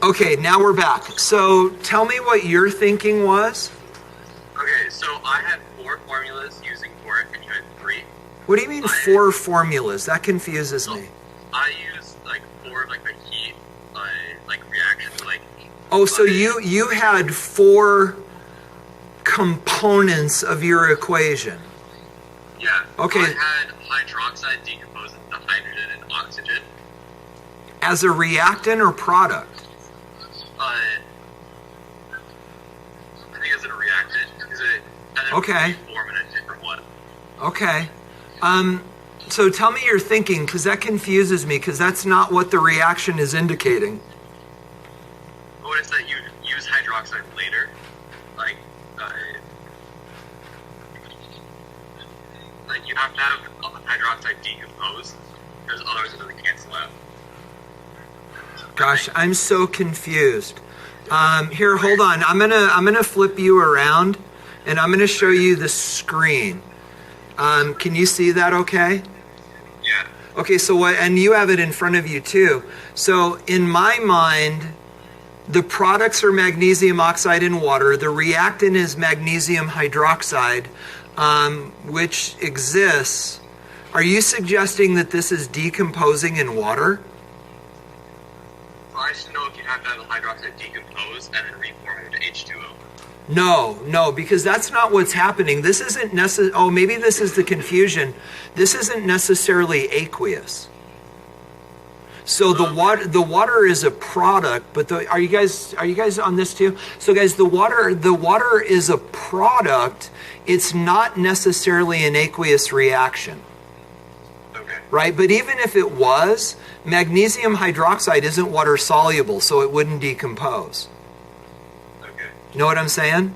Okay, now we're back. So tell me what your thinking was. Okay, so I had 4 formulas using boric, and you had 3. What do you mean 4 formulas? That confuses me. I used like 4 like the heat like reactions like. Oh, so you had 4 components of your equation. Yeah. Okay. I had hydroxide decompose into hydrogen and oxygen. As a reactant or product? I think it's a reactant because it had Okay. form in a different one. Okay. So tell me your thinking, because that confuses me, because that's not what the reaction is indicating. What is that you use hydroxide later? Like you have to have hydroxide decompose, because otherwise it doesn't cancel out. Gosh, I'm so confused. Here, hold on. I'm gonna flip you around, and I'm gonna show you the screen. Can you see that? Okay. Yeah. Okay. So what? And you have it in front of you too. So in my mind, the products are magnesium oxide and water. The reactant is magnesium hydroxide, which exists. Are you suggesting that this is decomposing in water? I just know if you have to have the hydroxide decompose and then reform into H2O. No, because that's not what's happening. This isn't oh, maybe this is the confusion. This isn't necessarily aqueous. So the water is a product, but are you guys on this too? So guys, the water is a product. It's not necessarily an aqueous reaction. Okay. Right? But even if it was, magnesium hydroxide isn't water soluble, so it wouldn't decompose. Okay. Know what I'm saying?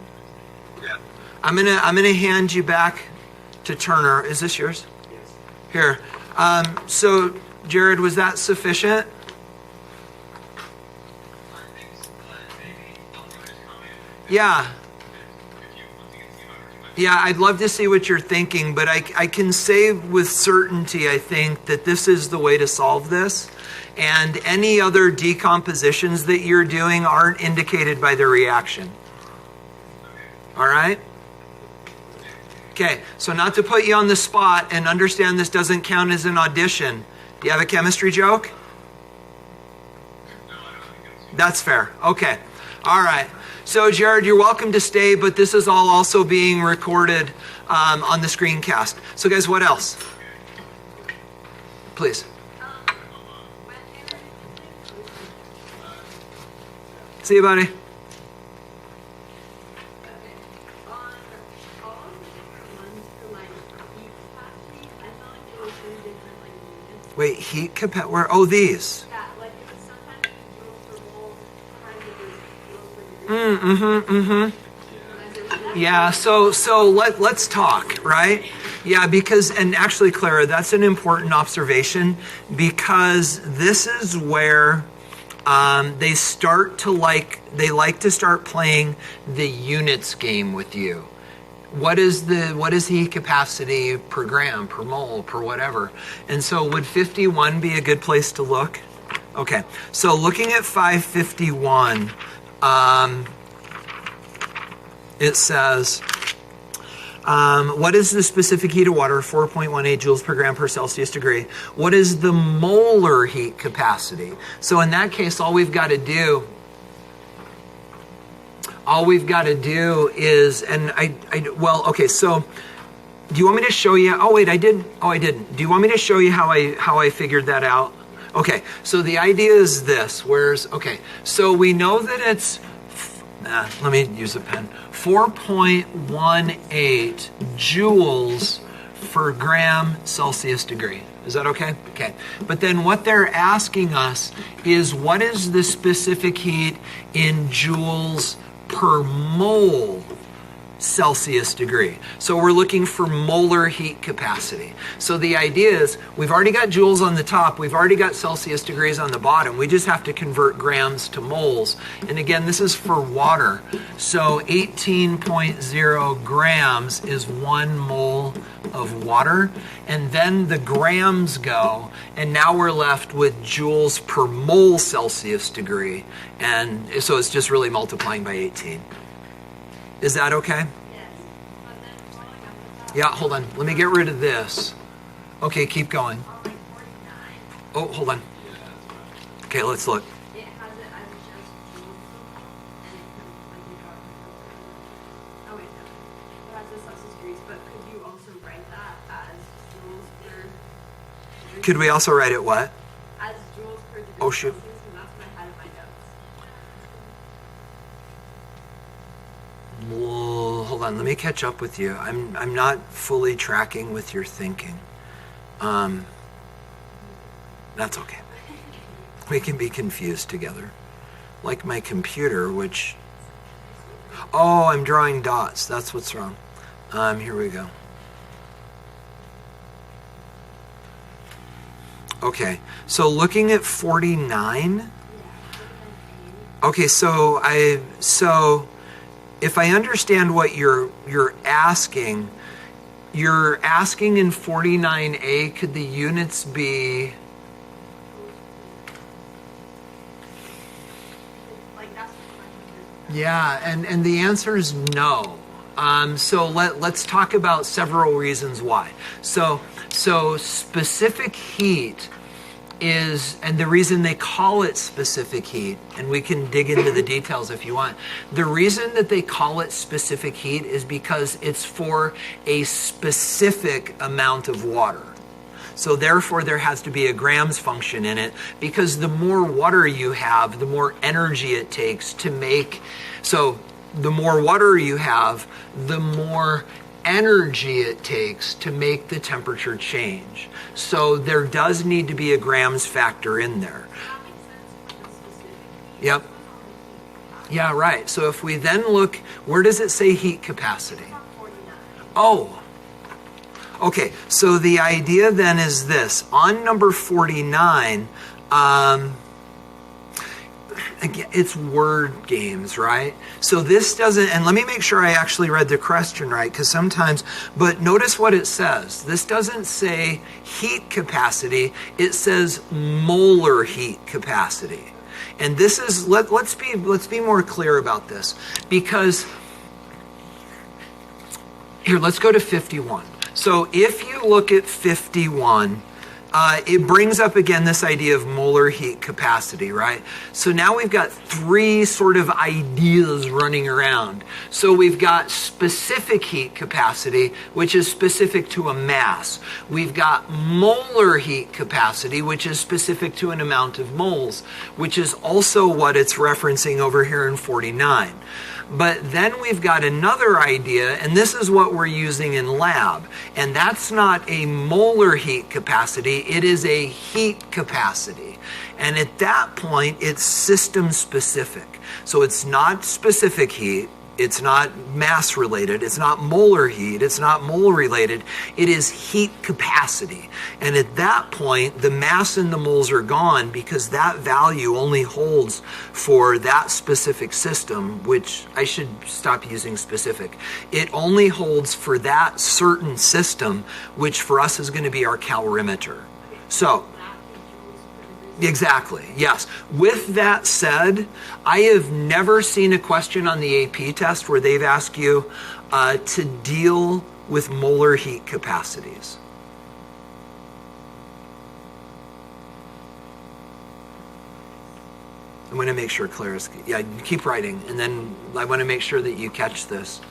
Yeah. I'm gonna hand you back to Turner. Is this yours? Yes. Here. So Jared, was that sufficient? Yeah. Yeah, I'd love to see what you're thinking, but I can say with certainty, I think, that this is the way to solve this. And any other decompositions that you're doing aren't indicated by the reaction. All right? Okay, so not to put you on the spot, and understand this doesn't count as an audition. Do you have a chemistry joke? That's fair. Okay. All right. So, Jared, you're welcome to stay, but this is all also being recorded on the screencast. So, guys, what else? Please. See you, buddy. Wait, heat capacity? Where? Oh, these. Yeah, so let's talk, right? Yeah, because, and actually, Clara, that's an important observation, because this is where they like to start playing the units game with you. What is the heat capacity per gram, per mole, per whatever? And so would 51 be a good place to look? Okay, so looking at 551, it says, what is the specific heat of water? 4.18 joules per gram per Celsius degree. What is the molar heat capacity? So in that case, all we've got to do is, okay, so do you want me to show you? Oh, wait, I did. Oh, I didn't. Do you want me to show you how I figured that out? Okay, so the idea is this. Okay, so we know that it's, let me use a pen, 4.18 joules per gram Celsius degree. Is that okay? Okay. But then what they're asking us is, what is the specific heat in joules per mole Celsius degree? So we're looking for molar heat capacity. So the idea is, we've already got joules on the top, we've already got Celsius degrees on the bottom, we just have to convert grams to moles. And again, this is for water. So 18.0 grams is 1 mole of water, and then the grams go, and now we're left with joules per mole Celsius degree, and so it's just really multiplying by 18. Is that okay? Yeah, hold on. Let me get rid of this. Okay, keep going. Oh, hold on. Okay, let's look. Could we also write it what? As joules per degree Oh, shoot. Celsius, and that's what I had in my notes. Well, hold on, let me catch up with you. I'm not fully tracking with your thinking. That's okay. We can be confused together. Like my computer, which... Oh, I'm drawing dots. That's what's wrong. Here we go. Okay, so looking at 49. Okay, so if I understand what you're asking in 49A, could the units be? Yeah, and the answer is no. So let's talk about several reasons why. So specific heat is, and the reason they call it specific heat, and we can dig into the details if you want. The reason that they call it specific heat is because it's for a specific amount of water. So therefore there has to be a grams function in it, because the more water you have, the more energy it takes to make. So the more water you have, the more energy it takes to make the temperature change. So there does need to be a grams factor in there. Yep. Yeah, right. So if we then look, where does it say heat capacity? Oh. Okay, so the idea then is this. On number 49, again, it's word games, right? So this doesn't, and let me make sure I actually read the question right, because sometimes, but notice what it says. This doesn't say heat capacity, it says molar heat capacity. And this is, let's be more clear about this, because, here, let's go to 51. So if you look at 51, it brings up again this idea of molar heat capacity, right? So now we've got three sort of ideas running around. So we've got specific heat capacity, which is specific to a mass. We've got molar heat capacity, which is specific to an amount of moles, which is also what it's referencing over here in 49. But then we've got another idea, and this is what we're using in lab. And that's not a molar heat capacity, it is a heat capacity. And at that point, it's system specific. So it's not specific heat, it's not mass related, it's not molar heat, it's not mole related, it is heat capacity. And at that point, the mass and the moles are gone, because that value only holds for that specific system, which I should stop using specific. It only holds for that certain system, which for us is going to be our calorimeter. So, exactly, yes. With that said, I have never seen a question on the AP test where they've asked you to deal with molar heat capacities. I'm going to make sure Claire's, yeah, keep writing, and then I want to make sure that you catch this.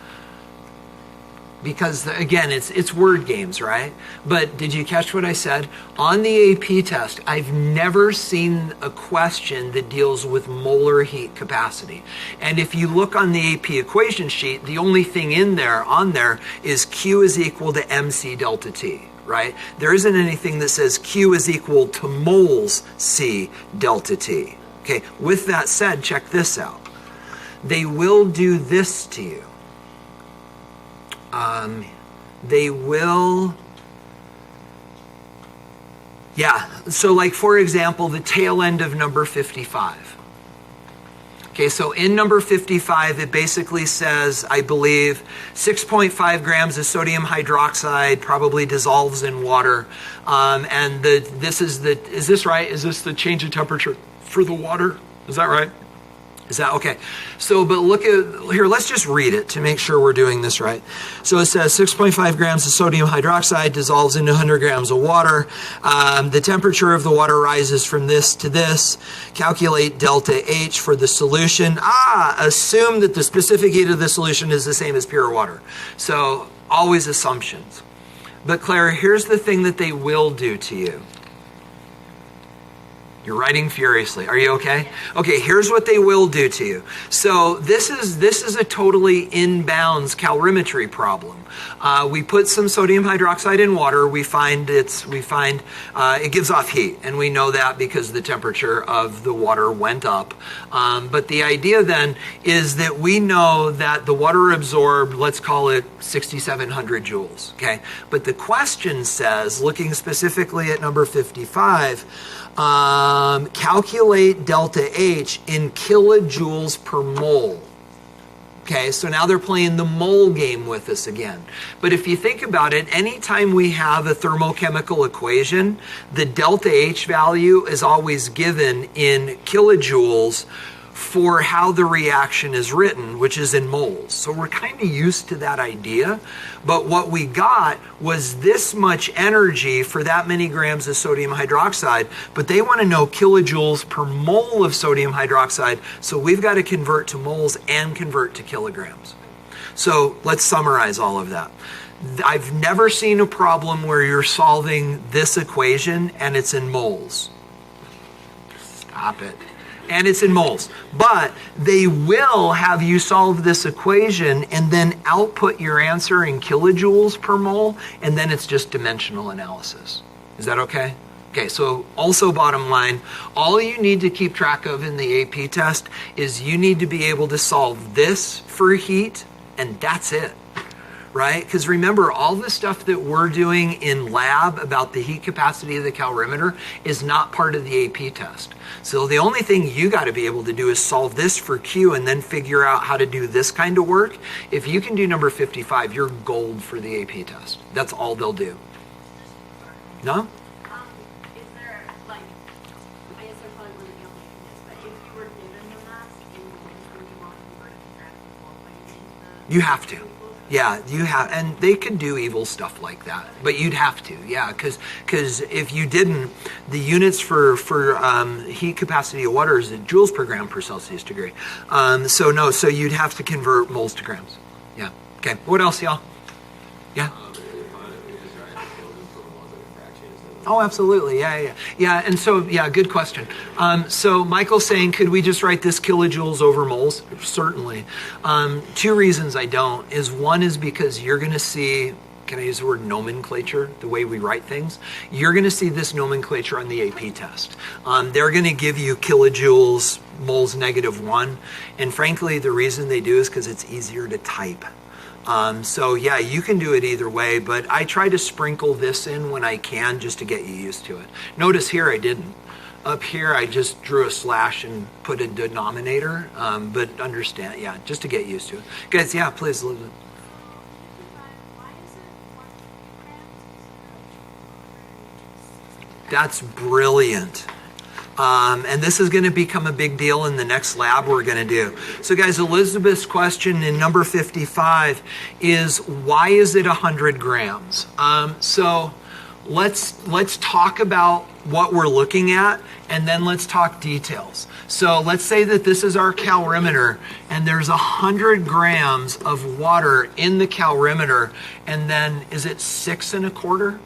Because, again, it's word games, right? But did you catch what I said? On the AP test, I've never seen a question that deals with molar heat capacity. And if you look on the AP equation sheet, the only thing on there is Q is equal to MC delta T, right? There isn't anything that says Q is equal to moles C delta T. Okay, with that said, check this out. They will do this to you. They will, yeah, so like for example, the tail end of number 55. Okay, so in number 55, it basically says, I believe, 6.5 grams of sodium hydroxide probably dissolves in water. And is this right? Is this the change in temperature for the water? Is that right? Is that okay? So, but look at here, let's just read it to make sure we're doing this right. So it says 6.5 grams of sodium hydroxide dissolves into 100 grams of water. The temperature of the water rises from this to this. Calculate delta H for the solution. Assume that the specific heat of the solution is the same as pure water. So always assumptions. But Clara, here's the thing that they will do to you. You're writing furiously. Are you okay? Okay, here's what they will do to you. So this is a totally inbounds calorimetry problem. We put some sodium hydroxide in water. We find it gives off heat, and we know that because the temperature of the water went up. But the idea then is that we know that the water absorbed, let's call it 6,700 joules. Okay, but the question says, looking specifically at number 55. Calculate delta H in kilojoules per mole. Okay, so now they're playing the mole game with us again. But if you think about it, anytime we have a thermochemical equation, the delta H value is always given in kilojoules for how the reaction is written, which is in moles. So we're kind of used to that idea. But what we got was this much energy for that many grams of sodium hydroxide, but they want to know kilojoules per mole of sodium hydroxide. So we've got to convert to moles and convert to kilograms. So let's summarize all of that. I've never seen a problem where you're solving this equation and it's in moles. Stop it. And it's in moles. But they will have you solve this equation and then output your answer in kilojoules per mole, and then it's just dimensional analysis. Is that okay? Okay, so also bottom line, all you need to keep track of in the AP test is you need to be able to solve this for heat, and that's it. Right? Because remember, all the stuff that we're doing in lab about the heat capacity of the calorimeter is not part of the AP test. So the only thing you got to be able to do is solve this for Q and then figure out how to do this kind of work. If you can do number 55, you're gold for the AP test. That's all they'll do. No? Is there, like, I guess I probably wouldn't be able to do this, but if you were given the mass in would you want to convert it to grams before putting it into the... You have to. Yeah, you have, and they could do evil stuff like that, but you'd have to, yeah, because if you didn't, the units for heat capacity of water is joules per gram per Celsius degree. So you'd have to convert moles to grams. Yeah. Okay. What else, y'all? Yeah. Oh, absolutely. Yeah. And so, yeah, good question. So Michael's saying, could we just write this kilojoules over moles? Certainly. Two reasons I don't is one is because you're going to see, can I use the word nomenclature, the way we write things? You're going to see this nomenclature on the AP test. They're going to give you kilojoules, moles -1. And frankly, the reason they do is because it's easier to type. So yeah, you can do it either way, but I try to sprinkle this in when I can just to get you used to it. Notice here I didn't. Up here I just drew a slash and put a denominator, but understand, yeah, just to get used to it. Guys, yeah, please, Elizabeth. That's brilliant. And this is going to become a big deal in the next lab we're going to do. So guys, Elizabeth's question in number 55 is, why is it 100 grams? So let's talk about what we're looking at, and then let's talk details. So let's say that this is our calorimeter, and there's 100 grams of water in the calorimeter, and then is it 6 1/4?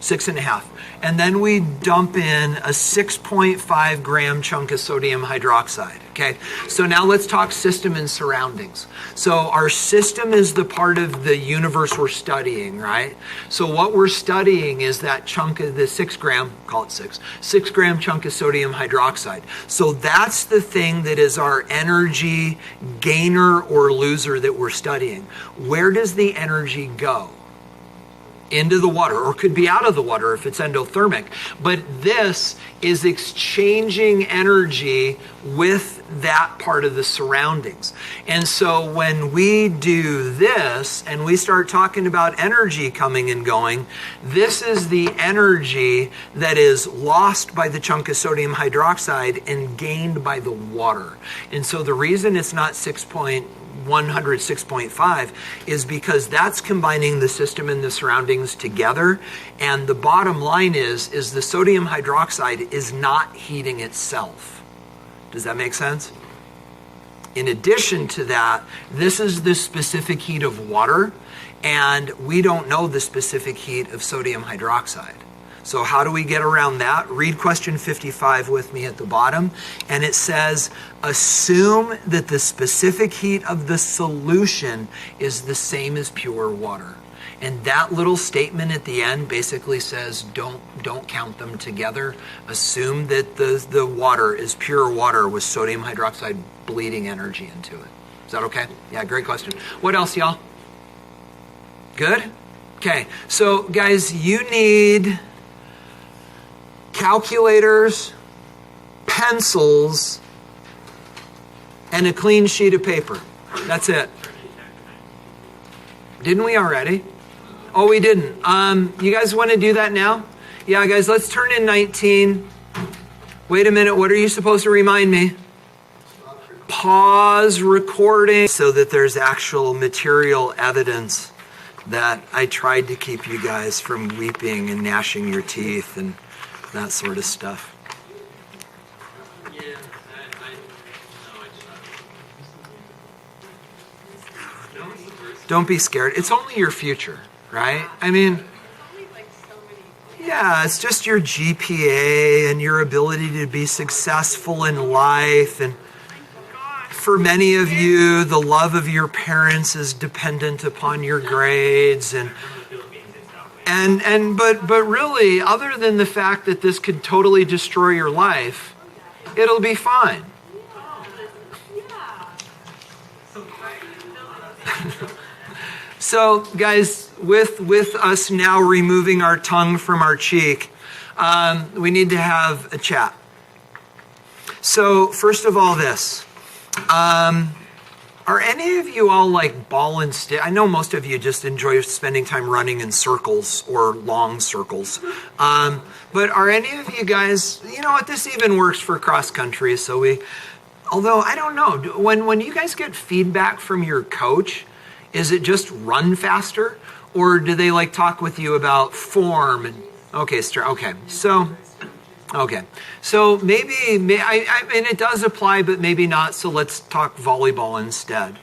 6 1/2. And then we dump in a 6.5 gram chunk of sodium hydroxide. Okay, so now let's talk system and surroundings. So our system is the part of the universe we're studying, right? So what we're studying is that chunk of the 6 gram, call it 6 gram chunk of sodium hydroxide. So that's the thing that is our energy gainer or loser that we're studying. Where does the energy go? into the water, or could be out of the water if it's endothermic. But this is exchanging energy with that part of the surroundings. And so when we do this and we start talking about energy coming and going, this is the energy that is lost by the chunk of sodium hydroxide and gained by the water. And so the reason it's not 6.5 is because that's combining the system and the surroundings together. And the bottom line is the sodium hydroxide is not heating itself. Does that make sense? In addition to that, this is the specific heat of water, and we don't know the specific heat of sodium hydroxide. So how do we get around that? Read question 55 with me at the bottom. And it says, assume that the specific heat of the solution is the same as pure water. And that little statement at the end basically says, don't count them together. Assume that the water is pure water with sodium hydroxide bleeding energy into it. Is that okay? Yeah, great question. What else, y'all? Good? Okay, so guys, you need calculators, pencils, and a clean sheet of paper. That's it. Didn't we already? Oh, we didn't. You guys want to do that now? Yeah, guys, let's turn in 19. Wait a minute, what are you supposed to remind me? Pause recording so that there's actual material evidence that I tried to keep you guys from weeping and gnashing your teeth and that sort of stuff. Don't be scared. It's only your future, right? I mean, yeah, it's just your GPA and your ability to be successful in life. And for many of you, the love of your parents is dependent upon your grades. But really, other than the fact that this could totally destroy your life, it'll be fine. So, guys, with us now removing our tongue from our cheek, we need to have a chat. So, first of all, this. Are any of you all like ball and stick? I know most of you just enjoy spending time running in circles or long circles. But are any of you guys, you know what, this even works for cross country. So although I don't know, when you guys get feedback from your coach, is it just run faster? Or do they like talk with you about form? Okay, so maybe I mean, it does apply, but maybe not. So let's talk volleyball instead.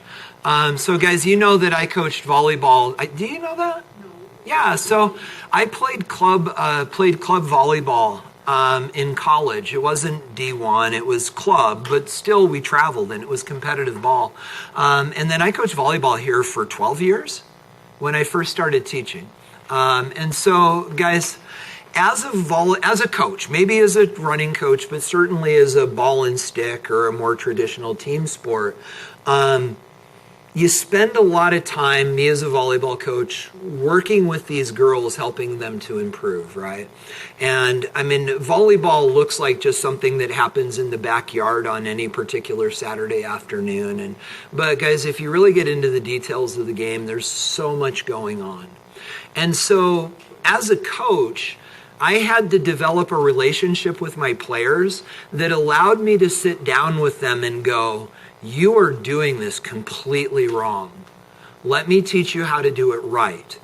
So guys, you know that I coached volleyball. Do you know that? No. Yeah. So I played club volleyball in college. It wasn't D1, it was club, but still we traveled and it was competitive ball. And then I coached volleyball here for 12 years when I first started teaching. And so guys, as a coach, maybe as a running coach, but certainly as a ball and stick or a more traditional team sport, you spend a lot of time, me as a volleyball coach, working with these girls, helping them to improve, right? And I mean, volleyball looks like just something that happens in the backyard on any particular Saturday afternoon. But guys, if you really get into the details of the game, there's so much going on. And so as a coach, I had to develop a relationship with my players that allowed me to sit down with them and go, you are doing this completely wrong. Let me teach you how to do it right.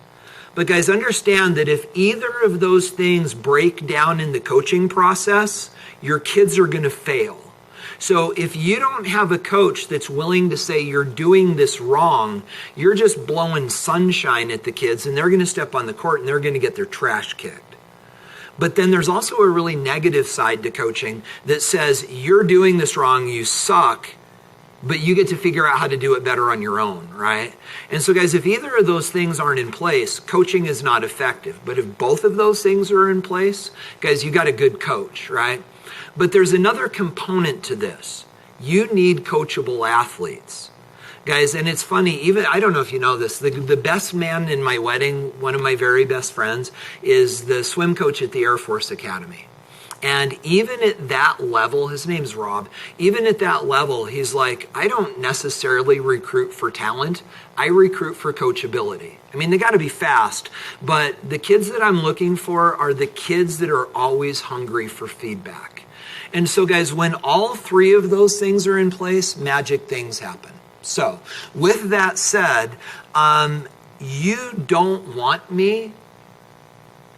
But guys, understand that if either of those things break down in the coaching process, your kids are going to fail. So if you don't have a coach that's willing to say you're doing this wrong, you're just blowing sunshine at the kids and they're going to step on the court and they're going to get their trash kicked. But then there's also a really negative side to coaching that says you're doing this wrong, you suck, but you get to figure out how to do it better on your own, right? And so guys, if either of those things aren't in place, coaching is not effective. But if both of those things are in place, guys, you got a good coach, right? But there's another component to this. You need coachable athletes. Guys, and it's funny, even, I don't know if you know this, the best man in my wedding, one of my very best friends, is the swim coach at the Air Force Academy. And even at that level, his name's Rob, even at that level, he's like, I don't necessarily recruit for talent. I recruit for coachability. I mean, they got to be fast, but the kids that I'm looking for are the kids that are always hungry for feedback. And so, guys, when all three of those things are in place, magic things happen. So, with that said, you don't want me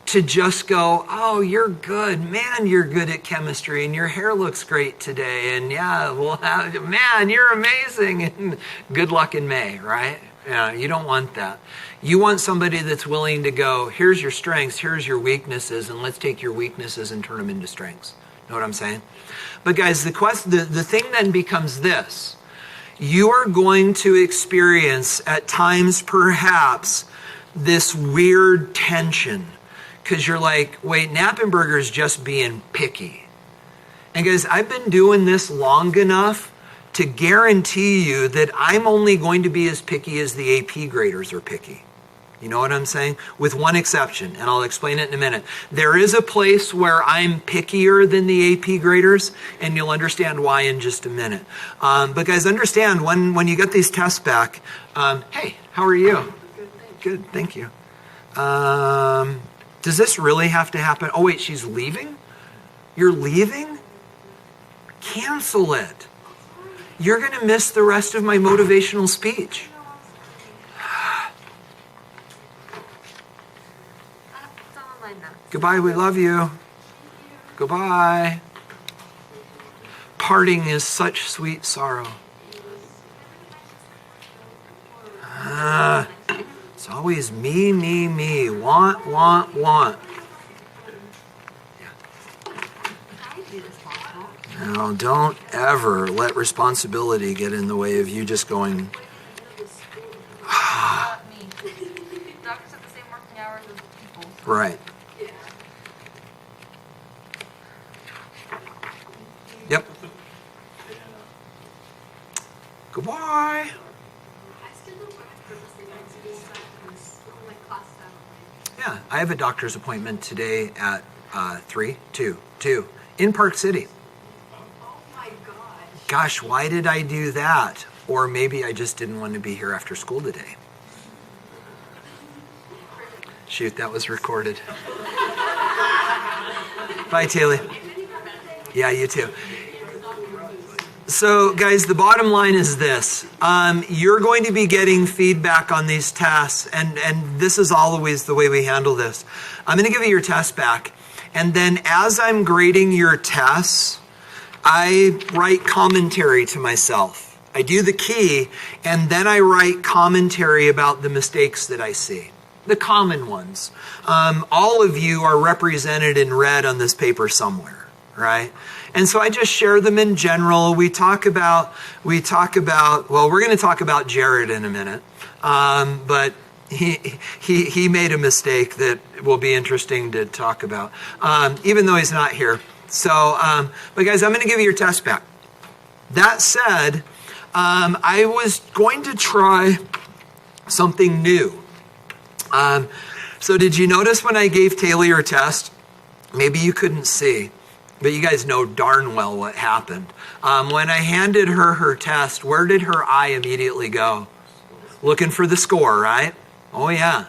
to just go, oh, you're good. Man, you're good at chemistry and your hair looks great today. And yeah, well, man, you're amazing. And good luck in May, right? Yeah, you don't want that. You want somebody that's willing to go, here's your strengths, here's your weaknesses, and let's take your weaknesses and turn them into strengths. Know what I'm saying? But guys, the thing then becomes this. You are going to experience at times perhaps this weird tension because you're like, wait, Knappenberger's just being picky. And guys, I've been doing this long enough to guarantee you that I'm only going to be as picky as the AP graders are picky. You know what I'm saying? With one exception, and I'll explain it in a minute. There is a place where I'm pickier than the AP graders, and you'll understand why in just a minute. But guys, understand, when you get these tests back, hey, how are you? Good, thank you. Does this really have to happen? Oh, wait, she's leaving? You're leaving? Cancel it. You're going to miss the rest of my motivational speech. Goodbye, we love you. Goodbye. Parting is such sweet sorrow. It's always me, me, me. Want. No, don't ever let responsibility get in the way of you just going. Doctors have the same working hours as people. Right. Yep. Goodbye. Yeah, I have a doctor's appointment today at 2 in Park City. Oh my gosh. Gosh, why did I do that? Or maybe I just didn't want to be here after school today. Shoot, that was recorded. Bye, Taylor. Yeah, you too. So, guys, the bottom line is this. You're going to be getting feedback on these tests, and this is always the way we handle this. I'm going to give you your test back, and then as I'm grading your tests, I write commentary to myself. I do the key, and then I write commentary about the mistakes that I see. The common ones. All of you are represented in red on this paper somewhere, right? And so I just share them in general. We talk about, well, we're going to talk about Jared in a minute. But he made a mistake that will be interesting to talk about, even though he's not here. So, but guys, I'm going to give you your test back. That said, I was going to try something new. So did you notice when I gave Taylor your test? Maybe you couldn't see, but you guys know darn well what happened. When I handed her her test, where did her eye immediately go? Looking for the score, right? Oh yeah.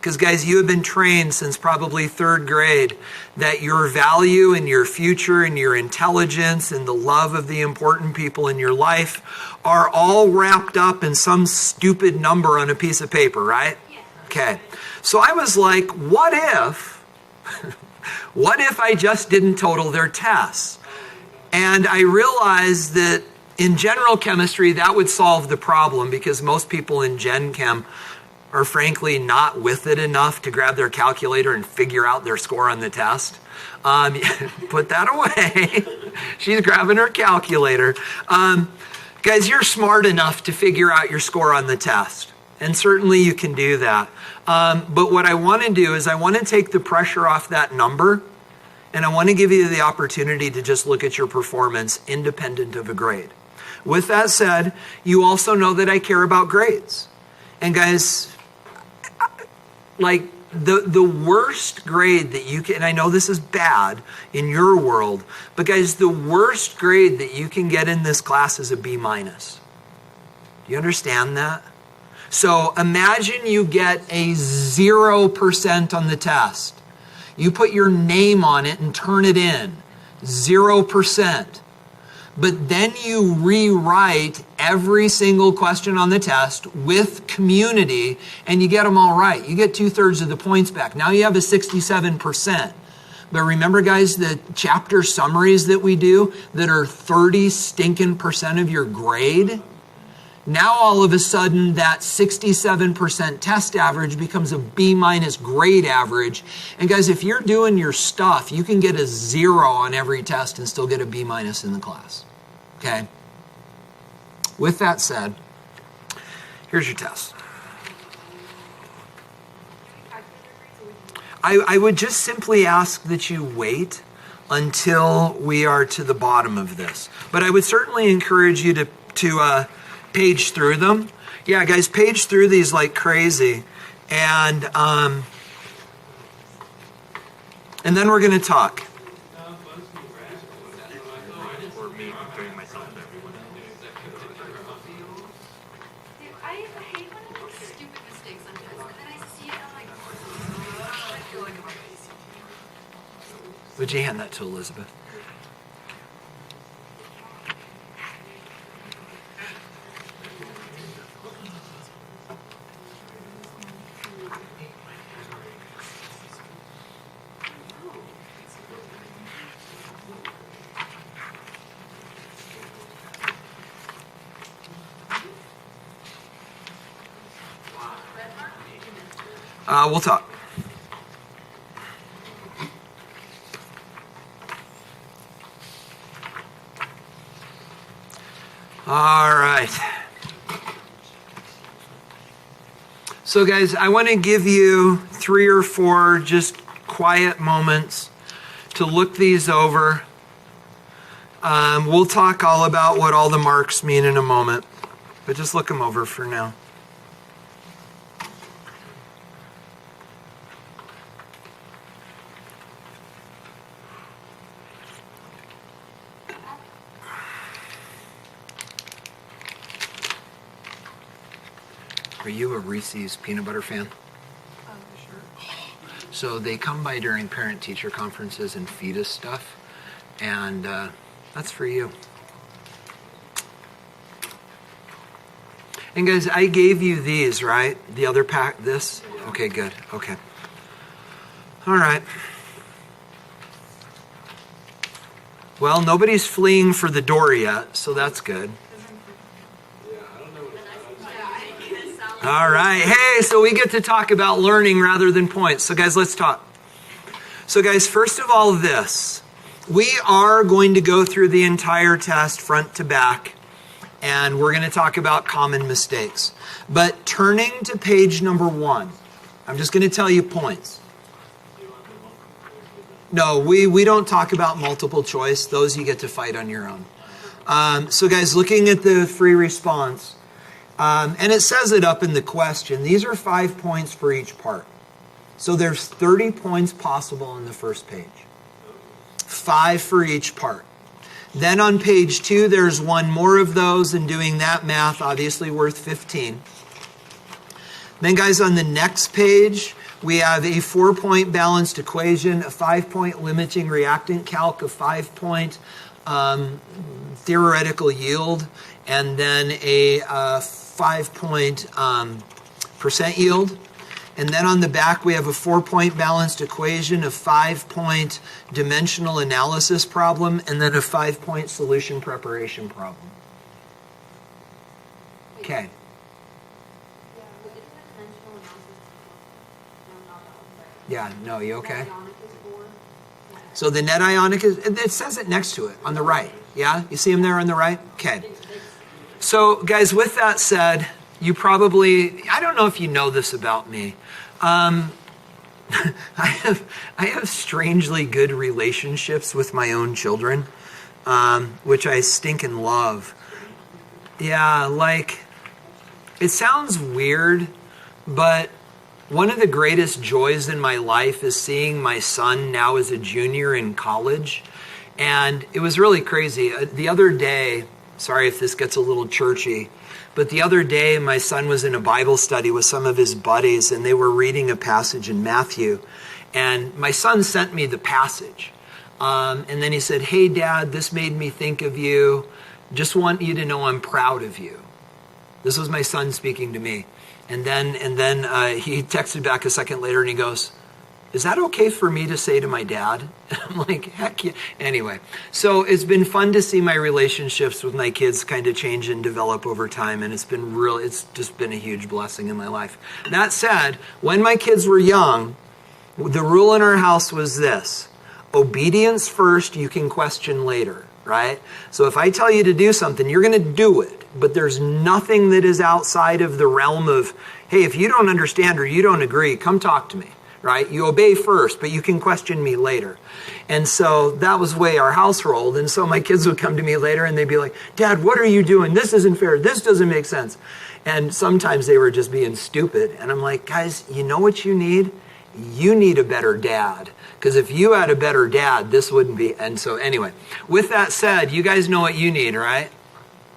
Because guys, you have been trained since probably 3rd grade that your value and your future and your intelligence and the love of the important people in your life are all wrapped up in some stupid number on a piece of paper, right? Okay. So I was like, what if I just didn't total their tests? And I realized that in general chemistry, that would solve the problem because most people in Gen Chem are frankly not with it enough to grab their calculator and figure out their score on the test. Put that away. She's grabbing her calculator. Guys, you're smart enough to figure out your score on the test. And certainly you can do that. But what I want to do is I want to take the pressure off that number, and I want to give you the opportunity to just look at your performance independent of a grade. With that said, you also know that I care about grades. And guys, like the worst grade that you can, and I know this is bad in your world, but guys, the worst grade that you can get in this class is a B minus. Do you understand that? So imagine you get a 0% on the test. You put your name on it and turn it in, 0%. But then you rewrite every single question on the test with community and you get them all right. You get 2/3 of the points back. Now you have a 67%. But remember, guys, the chapter summaries that we do that are 30% of your grade? Now all of a sudden that 67% test average becomes a B minus grade average. And guys, if you're doing your stuff, you can get a 0 on every test and still get a B minus in the class. Okay? With that said, here's your test. I would just simply ask that you wait until we are to the bottom of this. But I would certainly encourage you to page through them. Yeah, guys, page through these like crazy. And then we're going to talk. I hate when I make stupid mistakes on this, and then I see it and I'm like, I feel like I'm crazy. Would you hand that to Elizabeth? We'll talk. All right. So guys, I want to give you 3 or 4 just quiet moments to look these over. We'll talk all about what all the marks mean in a moment, but just look them over for now. Are you a Reese's peanut butter fan? Sure. So they come by during parent-teacher conferences and feed us stuff, and that's for you. And guys, I gave you these, right? The other pack, this? Okay, good. Okay. All right. Well, nobody's fleeing for the door yet, so that's good. All right. Hey, so we get to talk about learning rather than points. So guys, let's talk. So guys, first of all, this. We are going to go through the entire test front to back, and we're going to talk about common mistakes. But turning to page number 1, I'm just going to tell you points. No, we don't talk about multiple choice. Those you get to fight on your own. So guys, looking at the free response, and it says it up in the question. These are 5 points for each part. So there's 30 points possible on the first page. 5 for each part. Then on page 2, there's 1 more of those, and doing that math, obviously worth 15. Then guys, on the next page, we have a 4-point balanced equation, a 5-point limiting reactant calc, a 5-point theoretical yield, and then a 5-point percent yield. And then on the back, we have a 4-point balanced equation, a 5-point dimensional analysis problem, and then a 5-point solution preparation problem. Okay. Yeah, no, you okay? So the net ionic, it says it next to it on the right. Yeah, you see them there on the right? Okay. So guys, with that said, you probably, I don't know if you know this about me. I have strangely good relationships with my own children, which I stinking love. Yeah, like, it sounds weird, but one of the greatest joys in my life is seeing my son now as a junior in college. And it was really crazy. The other day, sorry if this gets a little churchy, but the other day my son was in a Bible study with some of his buddies, and they were reading a passage in Matthew. And my son sent me the passage. And then he said, "Hey, Dad, this made me think of you. Just want you to know I'm proud of you." This was my son speaking to me. And then he texted back a second later and he goes, "Is that okay for me to say to my dad?" I'm like, heck yeah. Anyway, so it's been fun to see my relationships with my kids kind of change and develop over time. And it's just been a huge blessing in my life. That said, when my kids were young, the rule in our house was this: obedience first, you can question later, right? So if I tell you to do something, you're going to do it. But there's nothing that is outside of the realm of, hey, if you don't understand or you don't agree, come talk to me, right? You obey first, but you can question me later. And so that was the way our house rolled. And so my kids would come to me later and they'd be like, "Dad, what are you doing? This isn't fair. This doesn't make sense." And sometimes they were just being stupid. And I'm like, guys, you know what you need? You need a better dad. Because if you had a better dad, this wouldn't be. And so anyway, with that said, you guys know what you need, right?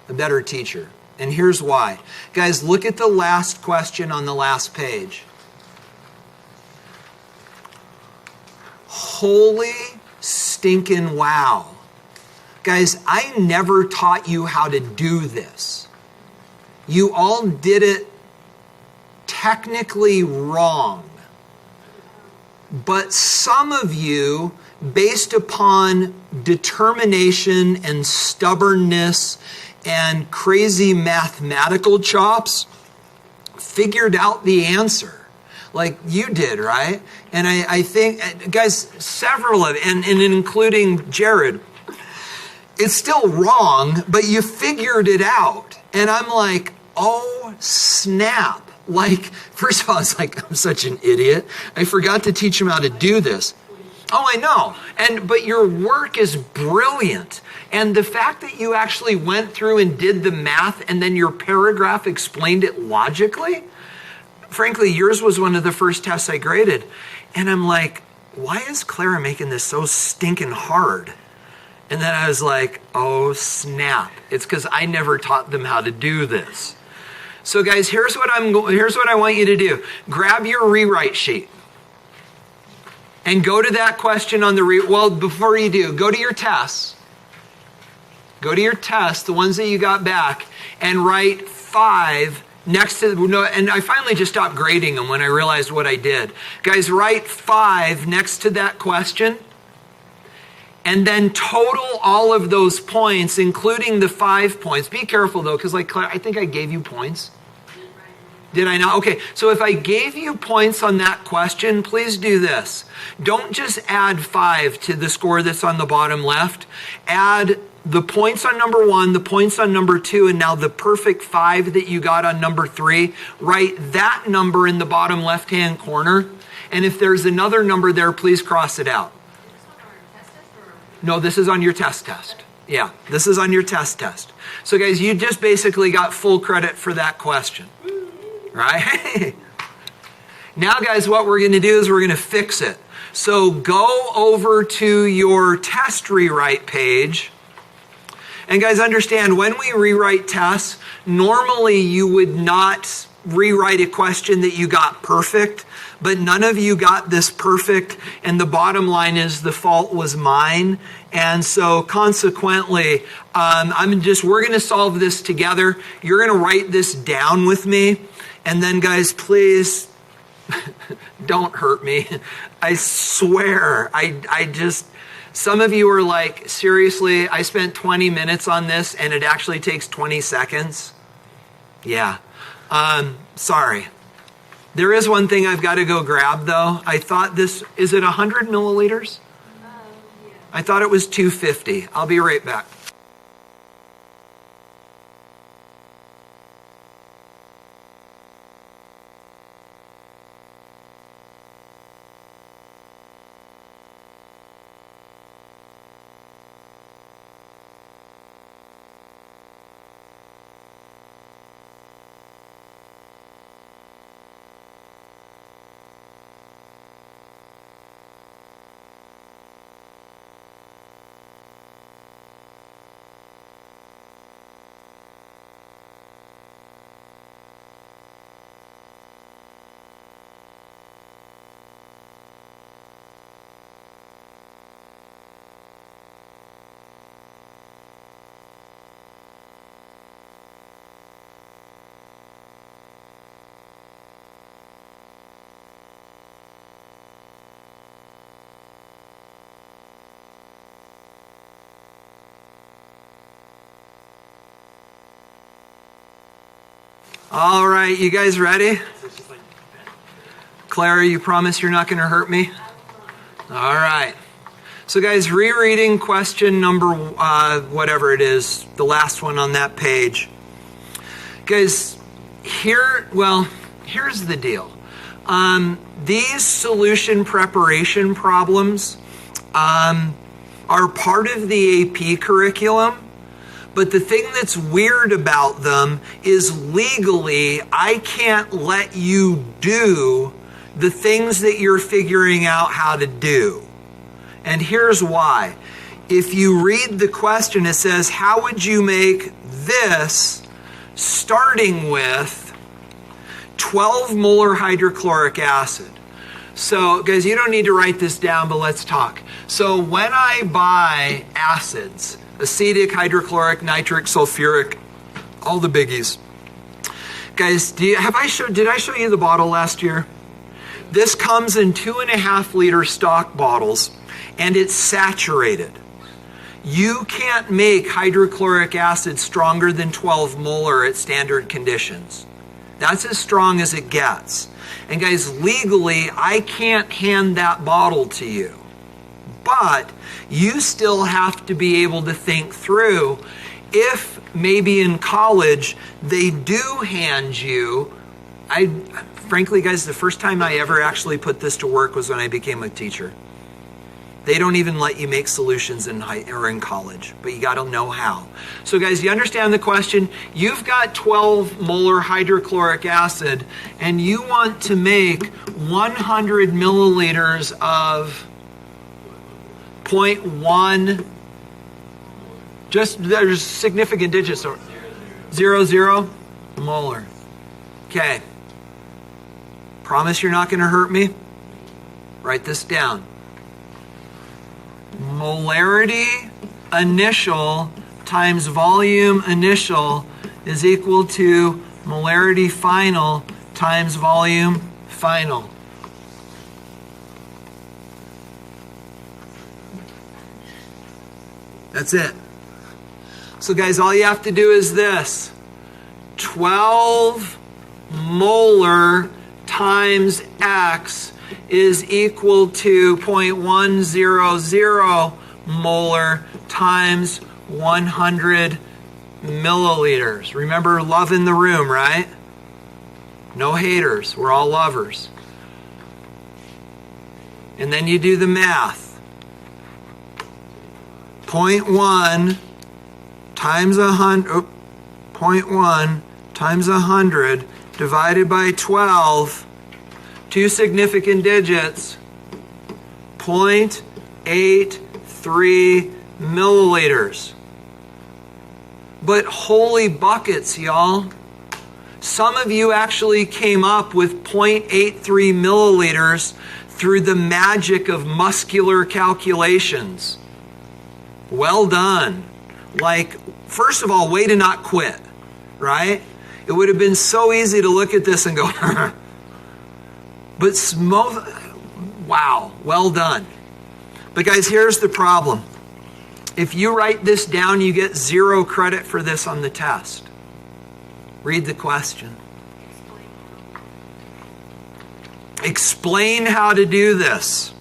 A better teacher. And here's why. Guys, look at the last question on the last page. Holy stinking wow. Guys, I never taught you how to do this. You all did it technically wrong. But some of you, based upon determination and stubbornness and crazy mathematical chops, figured out the answer. Like you did, right? And I think, guys, several of, and including Jared, it's still wrong, but you figured it out. And I'm like, oh, snap. Like, first of all, it's like, I'm such an idiot. I forgot to teach him how to do this. Oh, I know. But your work is brilliant. And the fact that you actually went through and did the math and then your paragraph explained it logically, frankly, yours was one of the first tests I graded. And I'm like, why is Clara making this so stinking hard? And then I was like, oh, snap. It's because I never taught them how to do this. So guys, here's what I want you to do. Grab your rewrite sheet and go to that question on the before you do, go to your tests. Go to your tests, the ones that you got back, and write 5 next to and I finally just stopped grading them when I realized what I did. Guys, write 5 next to that question. And then total all of those points, including the 5 points. Be careful though, because like Claire, I think I gave you points. Did I not? Okay, so if I gave you points on that question, please do this. Don't just add 5 to the score that's on the bottom left. Add the points on number 1, the points on number 2, and now the perfect 5 that you got on number 3. Write that number in the bottom left-hand corner. And if there's another number there, please cross it out. No, this is on your test. Yeah, this is on your test. So guys, you just basically got full credit for that question. Right? Now, guys, what we're going to do is we're going to fix it. So go over to your test rewrite page. And guys, understand, when we rewrite tests, normally you would not rewrite a question that you got perfect, but none of you got this perfect. And the bottom line is the fault was mine. And so consequently, we're going to solve this together. You're going to write this down with me. And then guys, please don't hurt me. I swear, some of you are like, seriously, I spent 20 minutes on this and it actually takes 20 seconds. Yeah, sorry. There is one thing I've got to go grab though. I thought is it 100 milliliters? Yeah. I thought it was 250. I'll be right back. All right, you guys ready? Clara, you promise you're not going to hurt me? All right. So guys, rereading question number, whatever it is, the last one on that page. Guys, here's the deal. These solution preparation problems are part of the AP curriculum, but the thing that's weird about them is legally, I can't let you do the things that you're figuring out how to do. And here's why. If you read the question, it says, how would you make this starting with 12 molar hydrochloric acid? So, guys, you don't need to write this down, but let's talk. So when I buy acids, acetic, hydrochloric, nitric, sulfuric, all the biggies. Guys, did I show you the bottle last year? This comes in 2.5 liter stock bottles, and it's saturated. You can't make hydrochloric acid stronger than 12 molar at standard conditions. That's as strong as it gets. And guys, legally, I can't hand that bottle to you. But you still have to be able to think through if maybe in college they do hand you, frankly, guys, the first time I ever actually put this to work was when I became a teacher. They don't even let you make solutions in college, but you got to know how. So guys, you understand the question? You've got 12 molar hydrochloric acid, and you want to make 100 milliliters of 0.1, there's significant digits, 0.00 molar. Okay. Promise you're not going to hurt me? Write this down. Molarity initial times volume initial is equal to molarity final times volume final. That's it. So guys, all you have to do is this. 12 molar times X is equal to 0.100 molar times 100 milliliters. Remember, love in the room, right? No haters. We're all lovers. And then you do the math. 0.1 times 100, 0.1 times 100 divided by 12, two significant digits, 0.83 milliliters. But holy buckets, y'all. Some of you actually came up with 0.83 milliliters through the magic of muscular calculations. Well done. Like, first of all, way to not quit, right? It would have been so easy to look at this and go, but wow, well done. But guys, here's the problem. If you write this down, you get 0 credit for this on the test. Read the question. Explain how to do this.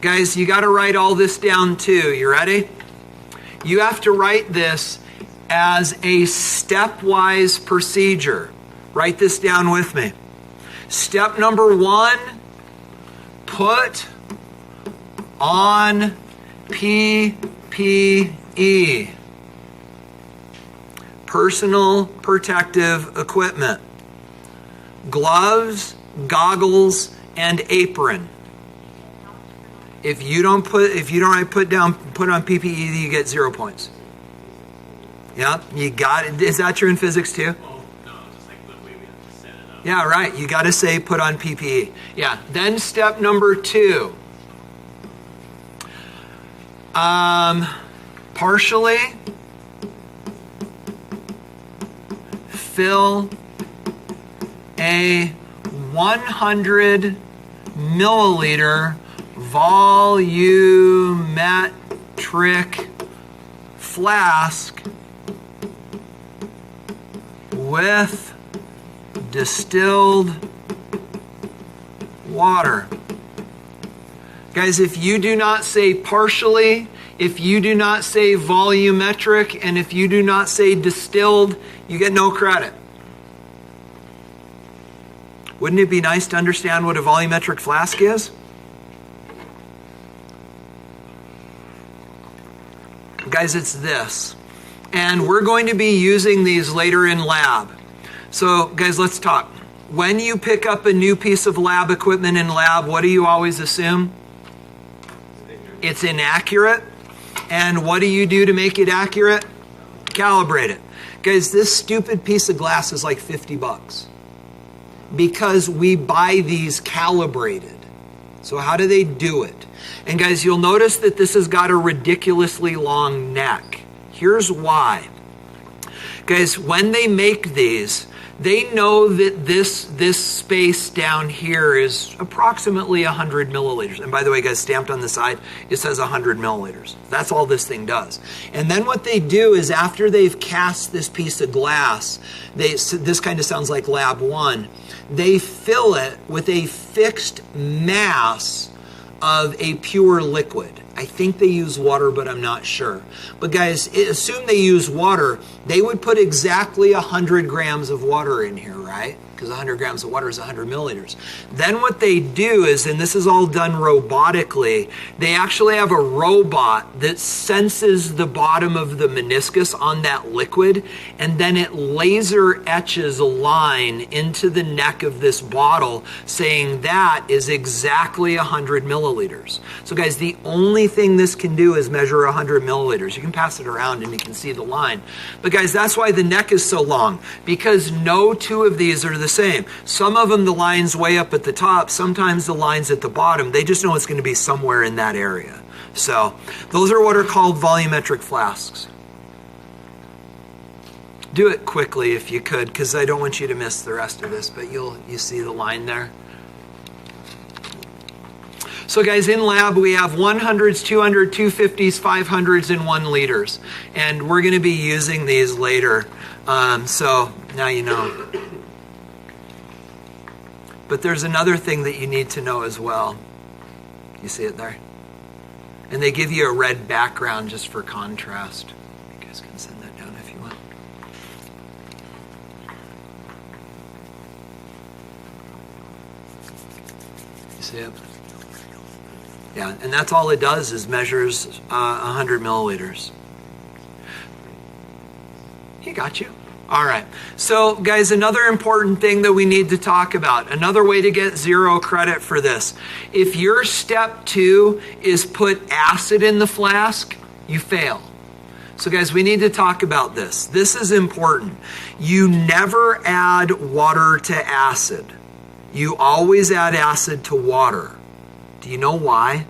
Guys, you got to write all this down too. You ready? You have to write this as a stepwise procedure. Write this down with me. Step number 1, put on PPE. Personal protective equipment. Gloves, goggles, and apron. If you don't put on PPE, you get 0 points. Yep, you got it. Is that true in physics too? Oh, no, just like the way we have to set it up. Yeah, right. You got to say put on PPE. Yeah. Then step number 2. Partially fill a 100 milliliter volumetric flask with distilled water. Guys, if you do not say partially, if you do not say volumetric, and if you do not say distilled, you get no credit. Wouldn't it be nice to understand what a volumetric flask is? Guys, it's this. And we're going to be using these later in lab. So, guys, let's talk. When you pick up a new piece of lab equipment in lab, what do you always assume? It's inaccurate. And what do you do to make it accurate? Calibrate it. Guys, this stupid piece of glass is like 50 bucks. Because we buy these calibrated. So how do they do it? And guys, you'll notice that this has got a ridiculously long neck. Here's why. Guys, when they make these, they know that this space down here is approximately 100 milliliters. And by the way, guys, stamped on the side, it says 100 milliliters. That's all this thing does. And then what they do is after they've cast this piece of glass, this kind of sounds like lab 1, they fill it with a fixed mass of a pure liquid. I think they use water, but I'm not sure. But guys, assume they use water, they would put exactly 100 grams of water in here, right? Because 100 grams of water is 100 milliliters. Then what they do is, and this is all done robotically, they actually have a robot that senses the bottom of the meniscus on that liquid, and then it laser etches a line into the neck of this bottle saying that is exactly 100 milliliters. So guys, the only thing this can do is measure 100 milliliters. You can pass it around and you can see the line. But guys, that's why the neck is so long, because no two of these are the same. Some of them, the line's way up at the top. Sometimes the line's at the bottom. They just know it's going to be somewhere in that area. So those are what are called volumetric flasks. Do it quickly if you could, because I don't want you to miss the rest of this, but you see the line there. So guys, in lab we have 100s, 200s, 250s, 500s, and 1 liters. And we're going to be using these later. So now you know. But there's another thing that you need to know as well. You see it there? And they give you a red background just for contrast. You guys can send that down if you want. You see it? Yeah, and that's all it does is measures 100 milliliters. He got you. All right. So, guys, another important thing that we need to talk about, another way to get 0 credit for this. If your step 2 is put acid in the flask, you fail. So, guys, we need to talk about this. This is important. You never add water to acid. You always add acid to water. Do you know why?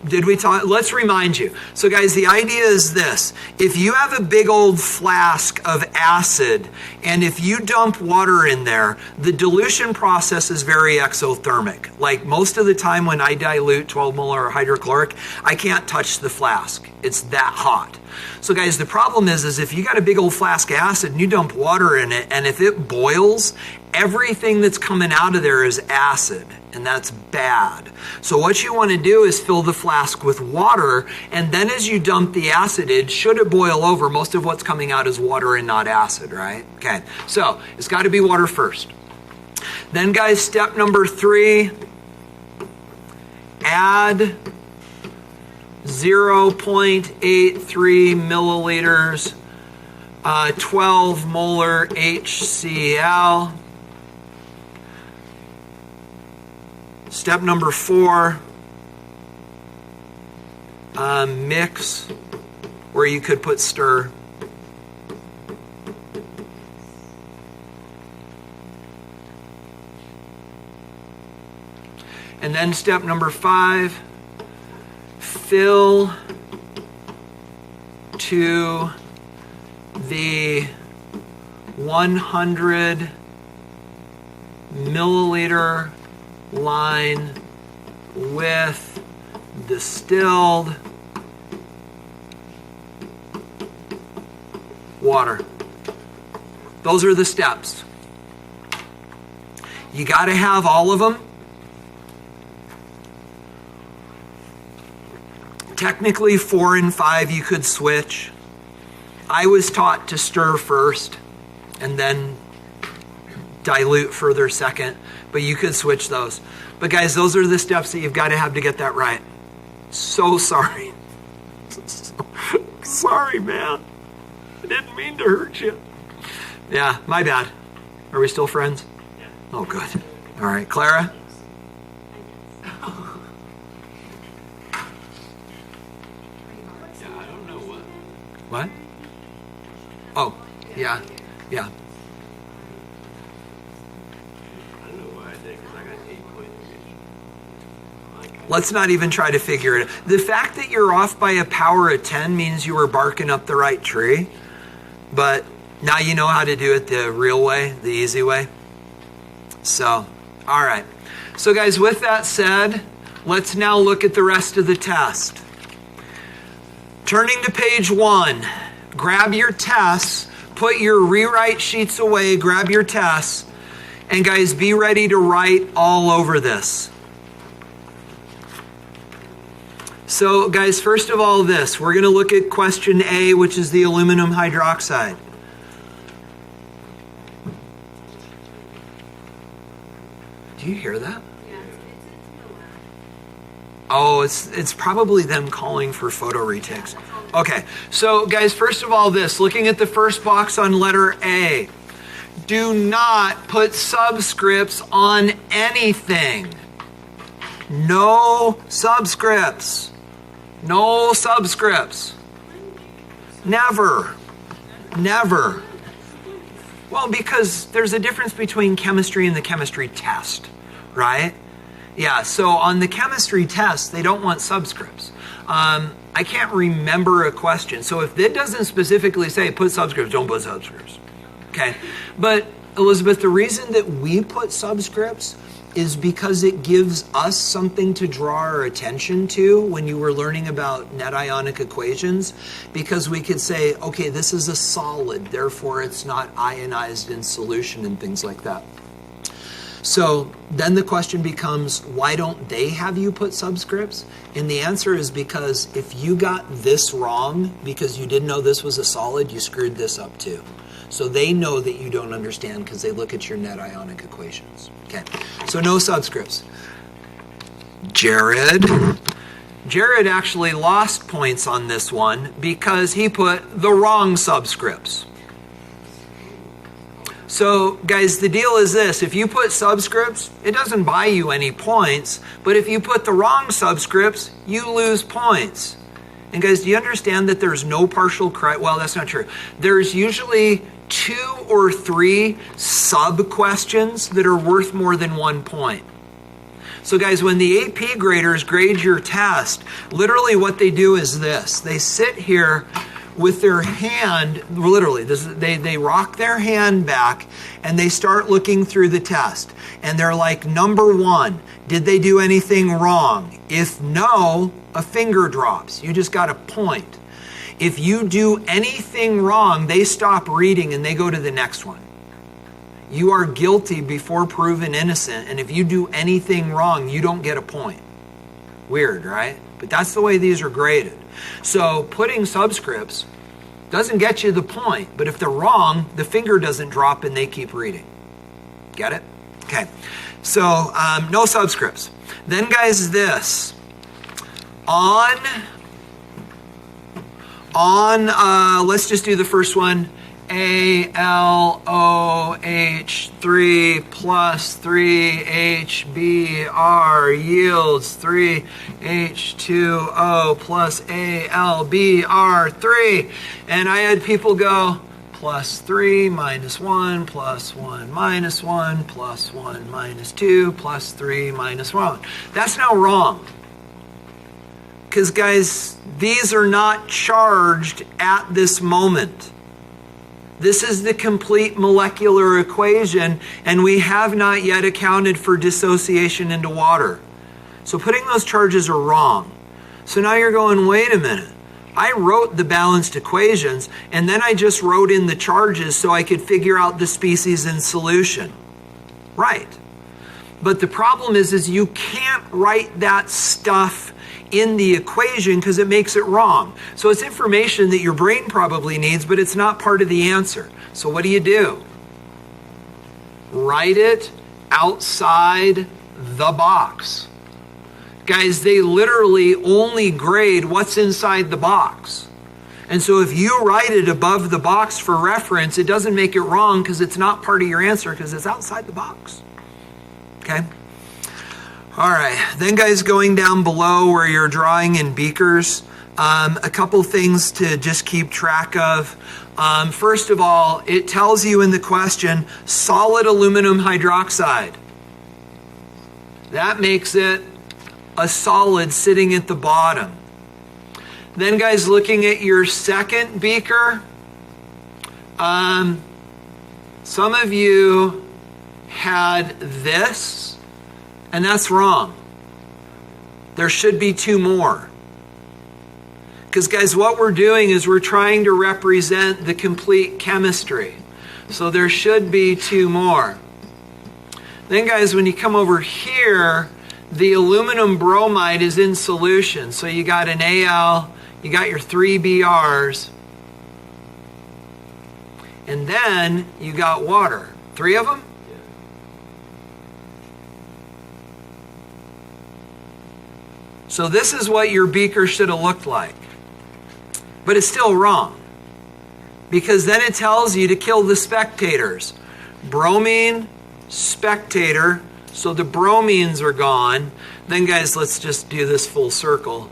Did we talk? Let's remind you. So guys, the idea is this. If you have a big old flask of acid, and if you dump water in there, the dilution process is very exothermic. Like most of the time when I dilute 12 molar hydrochloric, I can't touch the flask. It's that hot. So guys, the problem is if you got a big old flask of acid and you dump water in it, and if it boils, everything that's coming out of there is acid, and that's bad. So what you want to do is fill the flask with water, and then as you dump the acid in, should it boil over, most of what's coming out is water and not acid, right? Okay, so it's got to be water first. Then guys, step number 3, add 0.83 milliliters 12 molar HCl. Step number 4, mix, or you could put stir. And then step number 5, fill to the 100 milliliter line with distilled water. Those are the steps. You got to have all of them. Technically 4 and 5 you could switch. I was taught to stir first and then dilute further second, but you could switch those. But guys, those are the steps that you've got to have to get that right. So sorry. Sorry, man. I didn't mean to hurt you. Yeah, my bad. Are we still friends? Yeah. Oh, good. All right, Clara? Yeah, I don't know what. What? Oh, yeah, yeah. I don't know what I did because I got 8 points. Let's not even try to figure it out. The fact that you're off by a power of 10 means you were barking up the right tree. But now you know how to do it the real way, the easy way. So, all right. So guys, with that said, let's now look at the rest of the test. Turning to page 1, grab your tests, put your rewrite sheets away, grab your tests, and guys, be ready to write all over this. So guys, first of all this, we're going to look at question A, which is the aluminum hydroxide. Do you hear that? Yeah, it's Molar. Oh, it's probably them calling for photo retakes. Okay, so guys, first of all this, looking at the first box on letter A, do not put subscripts on anything. No subscripts. No subscripts. Never. Never. Well, because there's a difference between chemistry and the chemistry test, right? Yeah, so on the chemistry test, they don't want subscripts. I can't remember a question. So if it doesn't specifically say put subscripts, don't put subscripts. Okay? But Elizabeth, the reason that we put subscripts is because it gives us something to draw our attention to when you were learning about net ionic equations, because we could say, okay, this is a solid, therefore it's not ionized in solution and things like that. So then the question becomes, why don't they have you put subscripts? And the answer is because if you got this wrong because you didn't know this was a solid, you screwed this up too. So they know that you don't understand because they look at your net ionic equations. Okay, so no subscripts. Jared actually lost points on this one because he put the wrong subscripts. So guys, the deal is this: if you put subscripts, it doesn't buy you any points, but if you put the wrong subscripts, you lose points. And guys, do you understand that there's no partial correct? Well, that's not true. There's usually 2 or 3 sub-questions that are worth more than 1 point. So guys, when the AP graders grade your test, literally what they do is this. They sit here with their hand, literally, they rock their hand back and they start looking through the test. And they're like, number 1, did they do anything wrong? If no, a finger drops. You just got a point. If you do anything wrong, they stop reading and they go to the next one. You are guilty before proven innocent, and if you do anything wrong, you don't get a point. Weird, right? But that's the way these are graded. So putting subscripts doesn't get you the point, but if they're wrong, the finger doesn't drop and they keep reading. Get it? Okay. So no subscripts. Then guys, this. Let's just do the first one. ALOH3 plus 3HBr yields 3H2O plus AlBr3. And I had people go plus 3 minus 1 plus 1 minus 1 plus 1 minus 2 plus 3 minus 1. That's now wrong. Because guys, these are not charged at this moment. This is the complete molecular equation, and we have not yet accounted for dissociation into water. So putting those charges are wrong. So now you're going, wait a minute. I wrote the balanced equations, and then I just wrote in the charges so I could figure out the species in solution. Right. But the problem is you can't write that stuff in the equation because it makes it wrong. So it's information that your brain probably needs, but it's not part of the answer. So what do? Write it outside the box. Guys, they literally only grade what's inside the box. And so if you write it above the box for reference, it doesn't make it wrong because it's not part of your answer because it's outside the box. Okay? All right. Then, guys, going down below where you're drawing in beakers, a couple things to just keep track of. First of all, it tells you in the question, solid aluminum hydroxide. That makes it a solid sitting at the bottom. Then, guys, looking at your second beaker, some of you had this, and that's wrong. There should be two more. Because, guys, what we're doing is we're trying to represent the complete chemistry. So there should be two more. Then, guys, when you come over here, the aluminum bromide is in solution. So you got an Al, you got your 3 Brs, and then you got water. 3 of them? So this is what your beaker should have looked like. But it's still wrong. Because then it tells you to kill the spectators. Bromine, spectator. So the bromines are gone. Then, guys, let's just do this full circle.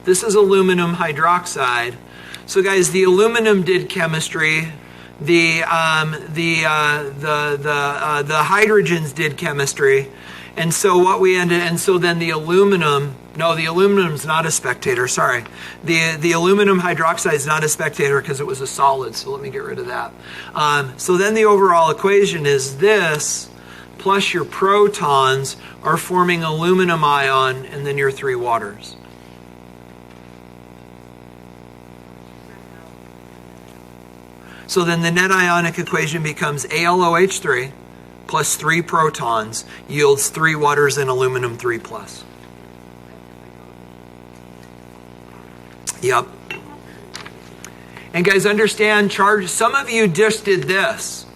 This is aluminum hydroxide. So, guys, the aluminum did chemistry. The hydrogens did chemistry. And so what we ended, and so then the aluminum, no, the aluminum's not a spectator, sorry. The aluminum hydroxide is not a spectator because it was a solid, so let me get rid of that. So then the overall equation is this, plus your protons are forming aluminum ion, and then your 3 waters. So then the net ionic equation becomes AlOH3 plus 3 protons yields 3 waters and aluminum 3 plus. Yep. And guys, understand charge. Some of you just did this.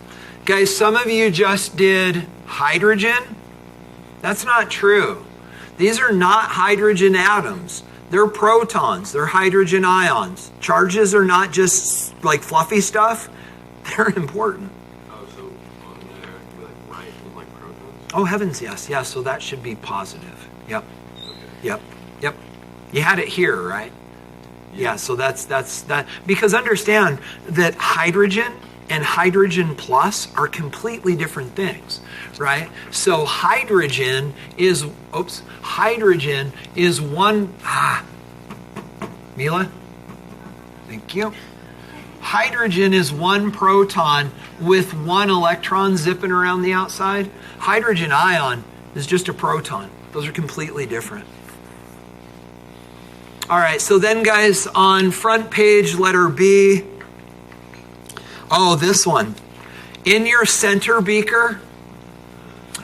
Guys, some of you just did hydrogen. That's not true. These are not hydrogen atoms. They're protons. They're hydrogen ions. Charges are not just like fluffy stuff. They're important. Oh, so on there, like right with like protons? Oh, heavens, yes. Yeah, so that should be positive. Yep. Okay. Yep. You had it here, right? Yeah, so that's that. Because understand that hydrogen and hydrogen plus are completely different things, right? So hydrogen is one, Mila, thank you. Hydrogen is one proton with 1 electron zipping around the outside. Hydrogen ion is just a proton. Those are completely different. All right, so then guys, on front page, letter B, this one. In your center beaker,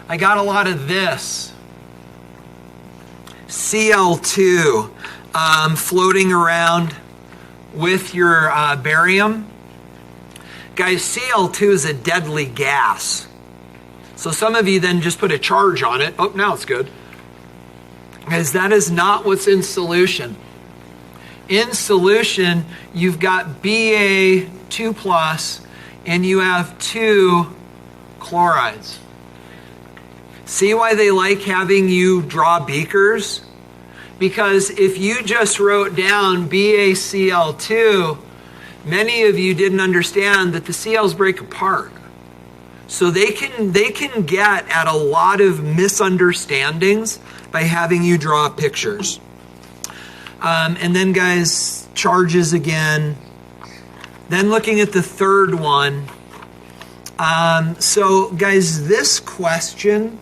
I got a lot of this. Cl2 floating around with your barium. Guys, Cl2 is a deadly gas. So some of you then just put a charge on it. Oh, now it's good. Guys, that is not what's in solution. In solution, you've got Ba2 plus, and you have 2 chlorides. See why they like having you draw beakers? Because if you just wrote down BaCl2, many of you didn't understand that the Cl's break apart. So they can get at a lot of misunderstandings by having you draw pictures. And then, guys, charges again. Then looking at the third one. So, guys, this question.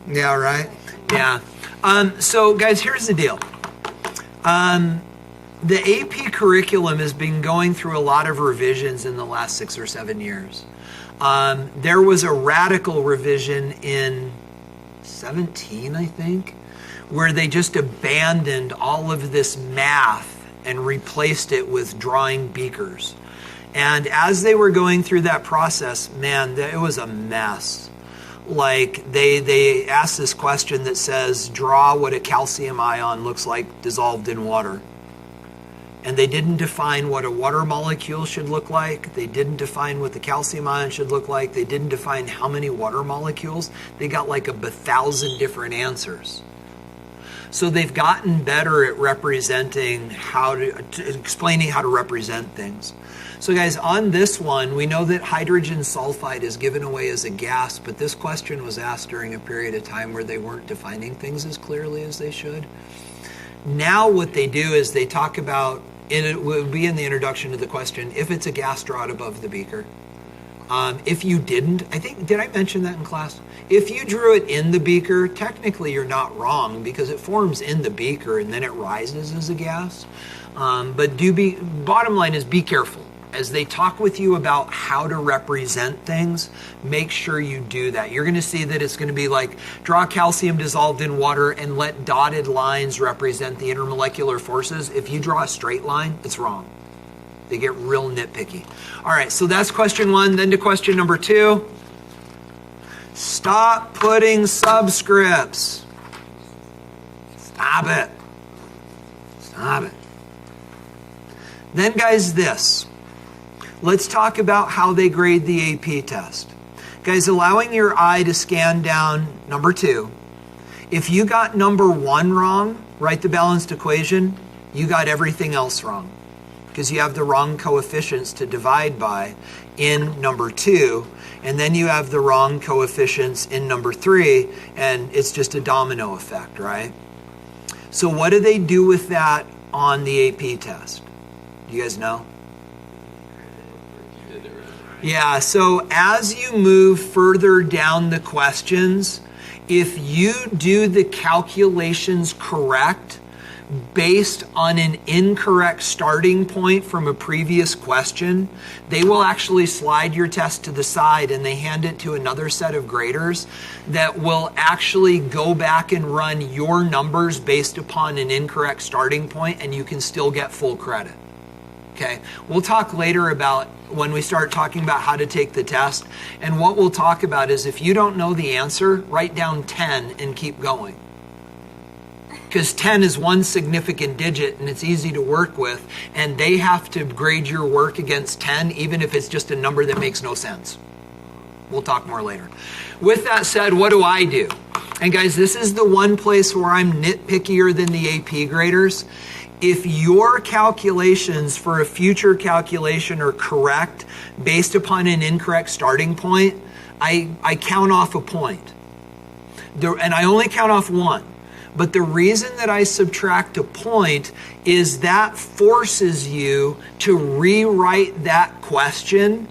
Yeah, right? Yeah. So, guys, here's the deal. The AP curriculum has been going through a lot of revisions in the last 6 or 7 years. There was a radical revision in 17, I think, where they just abandoned all of this math and replaced it with drawing beakers. And as they were going through that process, man, it was a mess. Like they asked this question that says, draw what a calcium ion looks like dissolved in water. And they didn't define what a water molecule should look like. They didn't define what the calcium ion should look like. They didn't define how many water molecules. They got like 1,000 different answers. So they've gotten better at representing explaining how to represent things. So guys, on this one, we know that hydrogen sulfide is given away as a gas, but this question was asked during a period of time where they weren't defining things as clearly as they should. Now what they do is they talk about, it would be in the introduction to the question, if it's a gas, draw it above the beaker. If you didn't, did I mention that in class? If you drew it in the beaker, technically you're not wrong because it forms in the beaker and then it rises as a gas. But bottom line is be careful. As they talk with you about how to represent things, make sure you do that. You're going to see that it's going to be like, draw calcium dissolved in water and let dotted lines represent the intermolecular forces. If you draw a straight line, it's wrong. They get real nitpicky. All right, so that's question 1. Then to question number 2. Stop putting subscripts. Stop it. Stop it. Then, guys, this. Let's talk about how they grade the AP test. Guys, allowing your eye to scan down number 2. If you got number 1 wrong, write the balanced equation, you got everything else wrong. Because you have the wrong coefficients to divide by in number 2, and then you have the wrong coefficients in number 3, and it's just a domino effect, right? So what do they do with that on the AP test? Do you guys know? Yeah, so as you move further down the questions, if you do the calculations correct, based on an incorrect starting point from a previous question, they will actually slide your test to the side and they hand it to another set of graders that will actually go back and run your numbers based upon an incorrect starting point, and you can still get full credit. Okay, we'll talk later about when we start talking about how to take the test, and what we'll talk about is if you don't know the answer, write down 10 and keep going. Because 10 is one significant digit and it's easy to work with, and they have to grade your work against 10 even if it's just a number that makes no sense. We'll talk more later. With that said, what do I do? And guys, this is the one place where I'm nitpickier than the AP graders. If your calculations for a future calculation are correct based upon an incorrect starting point, I count off a point. And I only count off 1. But the reason that I subtract a point is that forces you to rewrite that question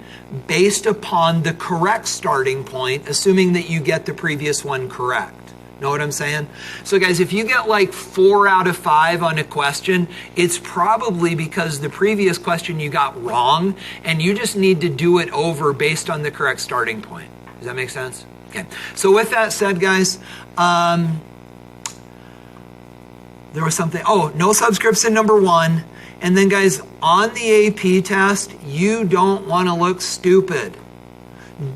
based upon the correct starting point, assuming that you get the previous one correct. Know what I'm saying? So guys, if you get like 4 out of 5 on a question, it's probably because the previous question you got wrong and you just need to do it over based on the correct starting point. Does that make sense? Okay. So with that said, guys, there was something, no subscripts in number 1. And then guys, on the AP test, you don't want to look stupid.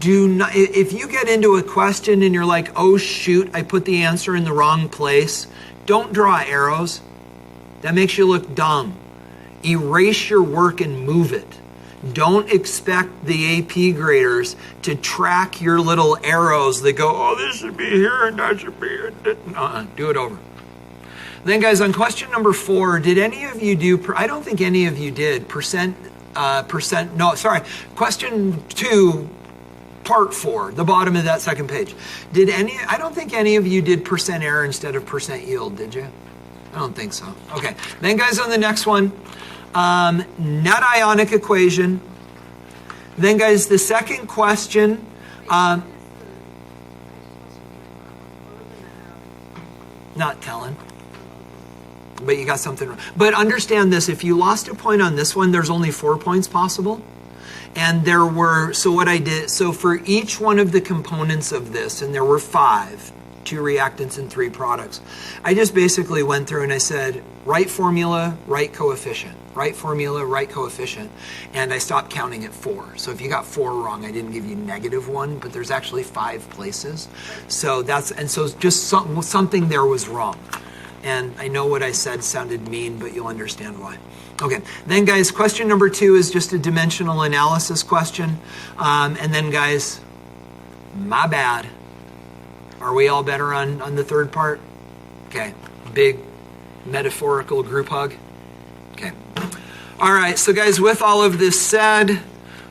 Do not, if you get into a question and you're like, oh shoot, I put the answer in the wrong place, don't draw arrows. That makes you look dumb. Erase your work and move it. Don't expect the AP graders to track your little arrows that go, oh, this should be here and that should be here. Do it over. Then guys, on question number 4, did any of you do, I don't think any of you did, question 2, part 4, the bottom of that second page. I don't think any of you did percent error instead of percent yield, did you? I don't think so. Okay. Then guys, on the next one, net ionic equation. Then guys, the second question, but you got something wrong. But understand this, if you lost a point on this one, there's only 4 points possible. And there were, so what I did, so for each one of the components of this, and there were 5, 2 reactants and 3 products, I just basically went through and I said, right formula, right coefficient. Right formula, right coefficient. And I stopped counting at 4. So if you got 4 wrong, I didn't give you -1, but there's actually 5 places. So that's, and so just something there was wrong. And I know what I said sounded mean, but you'll understand why. Okay, then guys, question number 2 is just a dimensional analysis question. And then guys, my bad. Are we all better on the third part? Okay, big metaphorical group hug. Okay. All right, so guys, with all of this said,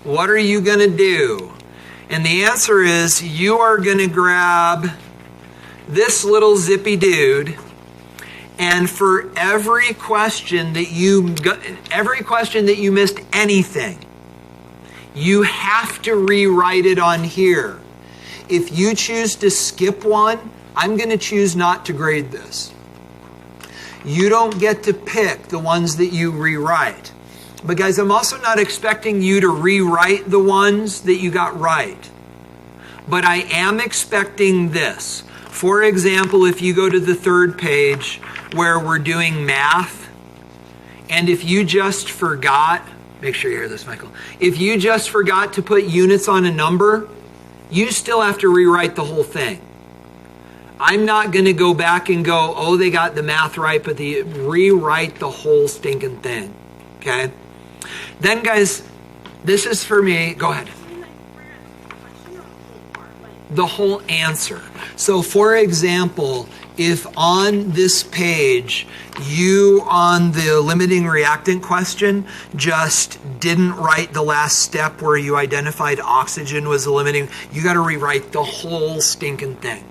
what are you going to do? And the answer is you are going to grab this little zippy dude, and for every question that you missed anything, you have to rewrite it on here. If you choose to skip one, I'm going to choose not to grade this. You don't get to pick the ones that you rewrite. But guys, I'm also not expecting you to rewrite the ones that you got right. But I am expecting this. For example, if you go to the 3rd page where we're doing math, and if you just forgot, make sure you hear this, Michael, if you just forgot to put units on a number, you still have to rewrite the whole thing. I'm not going to go back and go, oh, they got the math right, but they rewrite the whole stinking thing. Okay? Then, guys, this is for me. Go ahead. The whole answer. So, for example, if on this page you, on the limiting reactant question, just didn't write the last step where you identified oxygen was the limiting, you got to rewrite the whole stinking thing.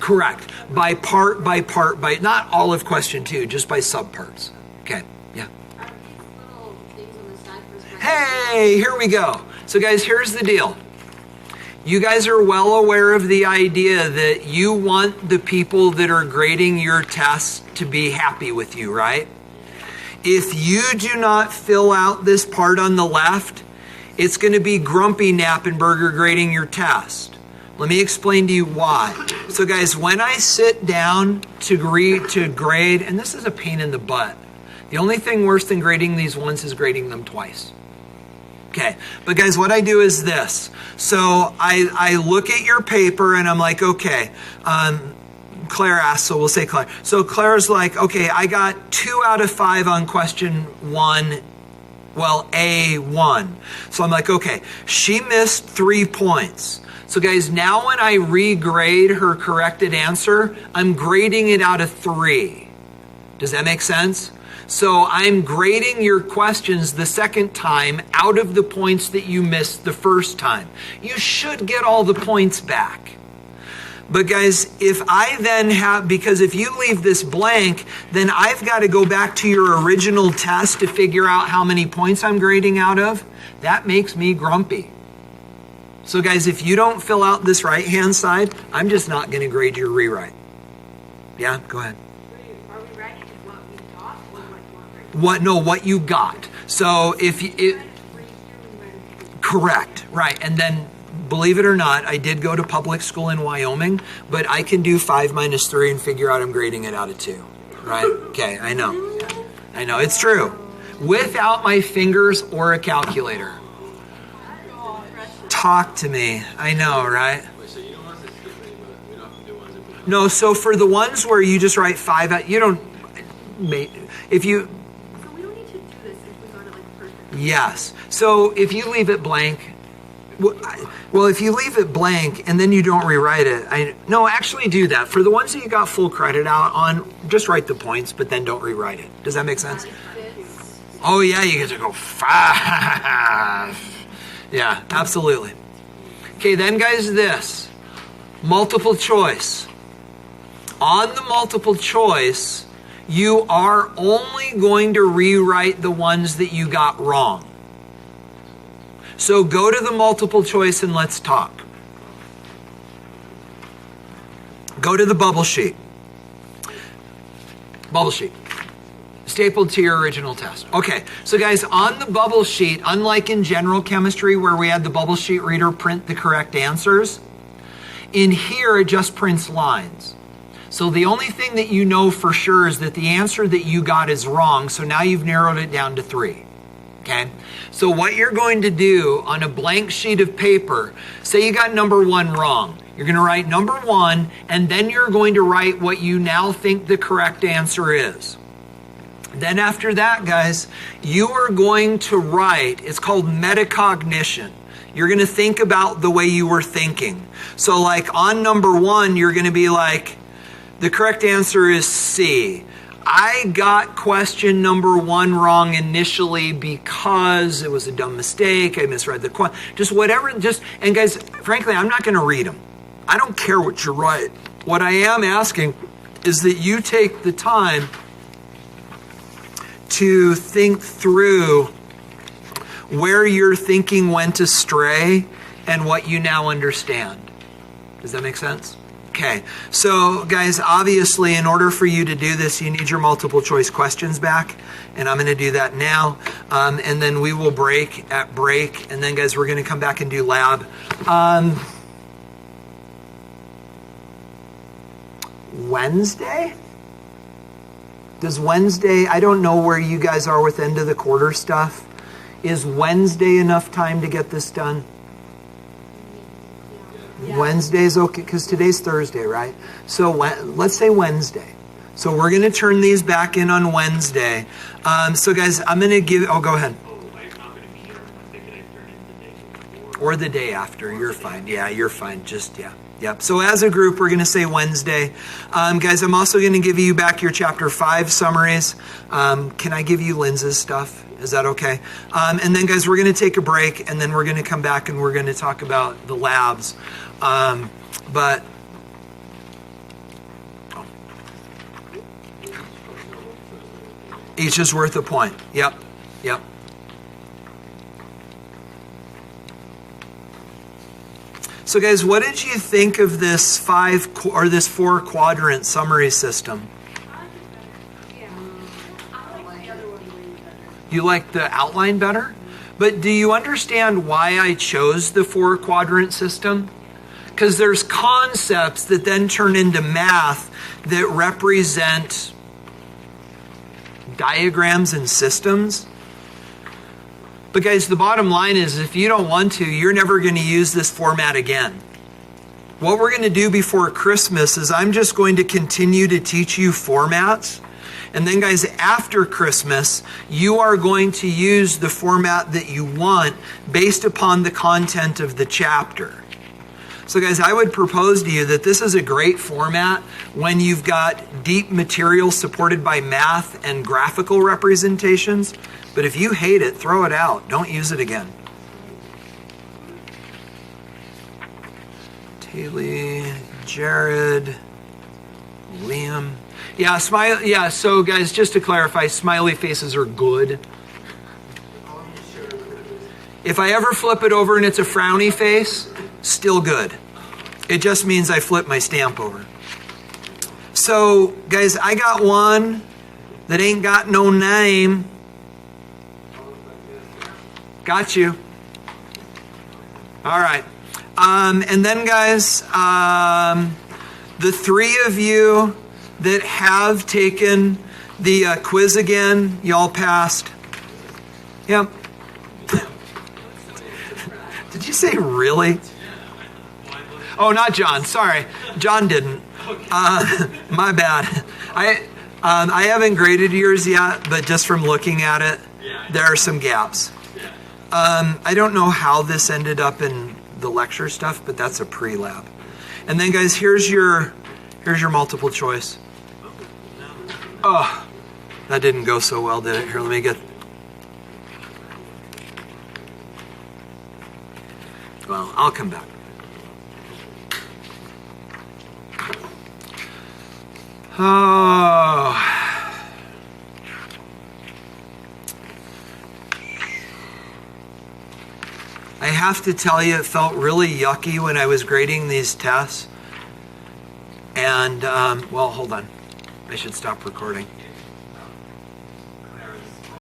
Correct. By part, by not all of question 2, just by subparts. Okay, yeah. Are these little things on the side for Hey, here we go. So guys, here's the deal. You guys are well aware of the idea that you want the people that are grading your tests to be happy with you, right? If you do not fill out this part on the left, it's going to be Grumpy Knappenberger grading your test. Let me explain to you why. So guys, when I sit down to grade, and this is a pain in the butt. The only thing worse than grading these once is grading them twice. Okay, but guys, what I do is this. So I look at your paper and I'm like, okay, Claire asked, so we'll say Claire. So Claire's like, okay, I got 2 out of 5 on question 1. Well, A1. So I'm like, okay, she missed 3 points. So guys, now when I regrade her corrected answer, I'm grading it out of 3. Does that make sense? So I'm grading your questions the second time out of the points that you missed the first time. You should get all the points back. But guys, if I then have, because if you leave this blank, then I've got to go back to your original test to figure out how many points I'm grading out of. That makes me grumpy. So guys, if you don't fill out this right-hand side, I'm just not going to grade your rewrite. Yeah, go ahead. Are we writing what we got or what you want graded? What you got. So if you, correct, right. And then, believe it or not, I did go to public school in Wyoming, but I can do 5 minus 3 and figure out I'm grading it out of 2. Right? Okay, I know. I know, it's true. Without my fingers or a calculator. Talk to me. I know, right? Wait, so you don't want us to skip any, but we don't have to do ones that we No, so for the ones where you just write 5 out, you don't, if you, So we don't need to do this if we got it like perfect. yes. So if you leave it blank, well, if you leave it blank and then you don't rewrite it, no, actually do that. For the ones that you got full credit out on, just write the points, but then don't rewrite it. Does that make sense? Oh yeah, you get to go 5. Yeah, absolutely. Okay, then guys, this. Multiple choice. On the multiple choice, you are only going to rewrite the ones that you got wrong. So go to the multiple choice and let's talk. Go to the bubble sheet. Bubble sheet. Stapled to your original test. Okay, so guys, on the bubble sheet, unlike in general chemistry where we had the bubble sheet reader print the correct answers, in here it just prints lines. So the only thing that you know for sure is that the answer that you got is wrong, so now you've narrowed it down to 3. Okay, so what you're going to do on a blank sheet of paper, say you got number 1 wrong. You're going to write number 1, and then you're going to write what you now think the correct answer is. Then after that, guys, you are going to write, it's called metacognition. You're going to think about the way you were thinking. So like on number 1, you're going to be like, the correct answer is C. I got question number 1 wrong initially because it was a dumb mistake. I misread the question. Just whatever, and guys, frankly, I'm not going to read them. I don't care what you write. What I am asking is that you take the time to think through where your thinking went astray and what you now understand. Does that make sense? Okay, so guys, obviously in order for you to do this, you need your multiple choice questions back, and I'm going to do that now, and then we will break at break, and then guys, we're going to come back and do lab. Wednesday? Does Wednesday, I don't know where you guys are with end of the quarter stuff. Is Wednesday enough time to get this done? Yeah. Wednesday's okay, because today's Thursday, right? So let's say Wednesday. So we're going to turn these back in on Wednesday. So guys, I'm going to give, go ahead. Or the day after, you're fine. Yeah, you're fine, just, yeah. Yep. So as a group, we're going to say Wednesday. Guys, I'm also going to give you back your chapter 5 summaries. Can I give you Linz's stuff? Is that okay? And then, guys, we're going to take a break, and then we're going to come back and we're going to talk about the labs. But each is worth a point. Yep. Yep. So guys, what did you think of this 4 quadrant summary system? You like the outline better? But do you understand why I chose the 4 quadrant system? Because there's concepts that then turn into math that represent diagrams and systems. But guys, the bottom line is if you don't want to, you're never going to use this format again. What we're going to do before Christmas is I'm just going to continue to teach you formats. And then guys, after Christmas, you are going to use the format that you want based upon the content of the chapter. So guys, I would propose to you that this is a great format when you've got deep material supported by math and graphical representations. But if you hate it, throw it out. Don't use it again. Taylor, Jared, Liam. Yeah, so guys, just to clarify, smiley faces are good. If I ever flip it over and it's a frowny face, still good. It just means I flip my stamp over. So, guys, I got one that ain't got no name. Got you. All right. And then, guys, the 3 of you that have taken the quiz again, y'all passed. Yep. Did you say really? Oh, not John. Sorry. John didn't. My bad. I haven't graded yours yet, but just from looking at it, there are some gaps. I don't know how this ended up in the lecture stuff, but that's a pre-lab. And then, guys, here's your multiple choice. Oh, that didn't go so well, did it? Here, let me get... Well, I'll come back. Oh. I have to tell you, it felt really yucky when I was grading these tests. And, well, hold on. I should stop recording.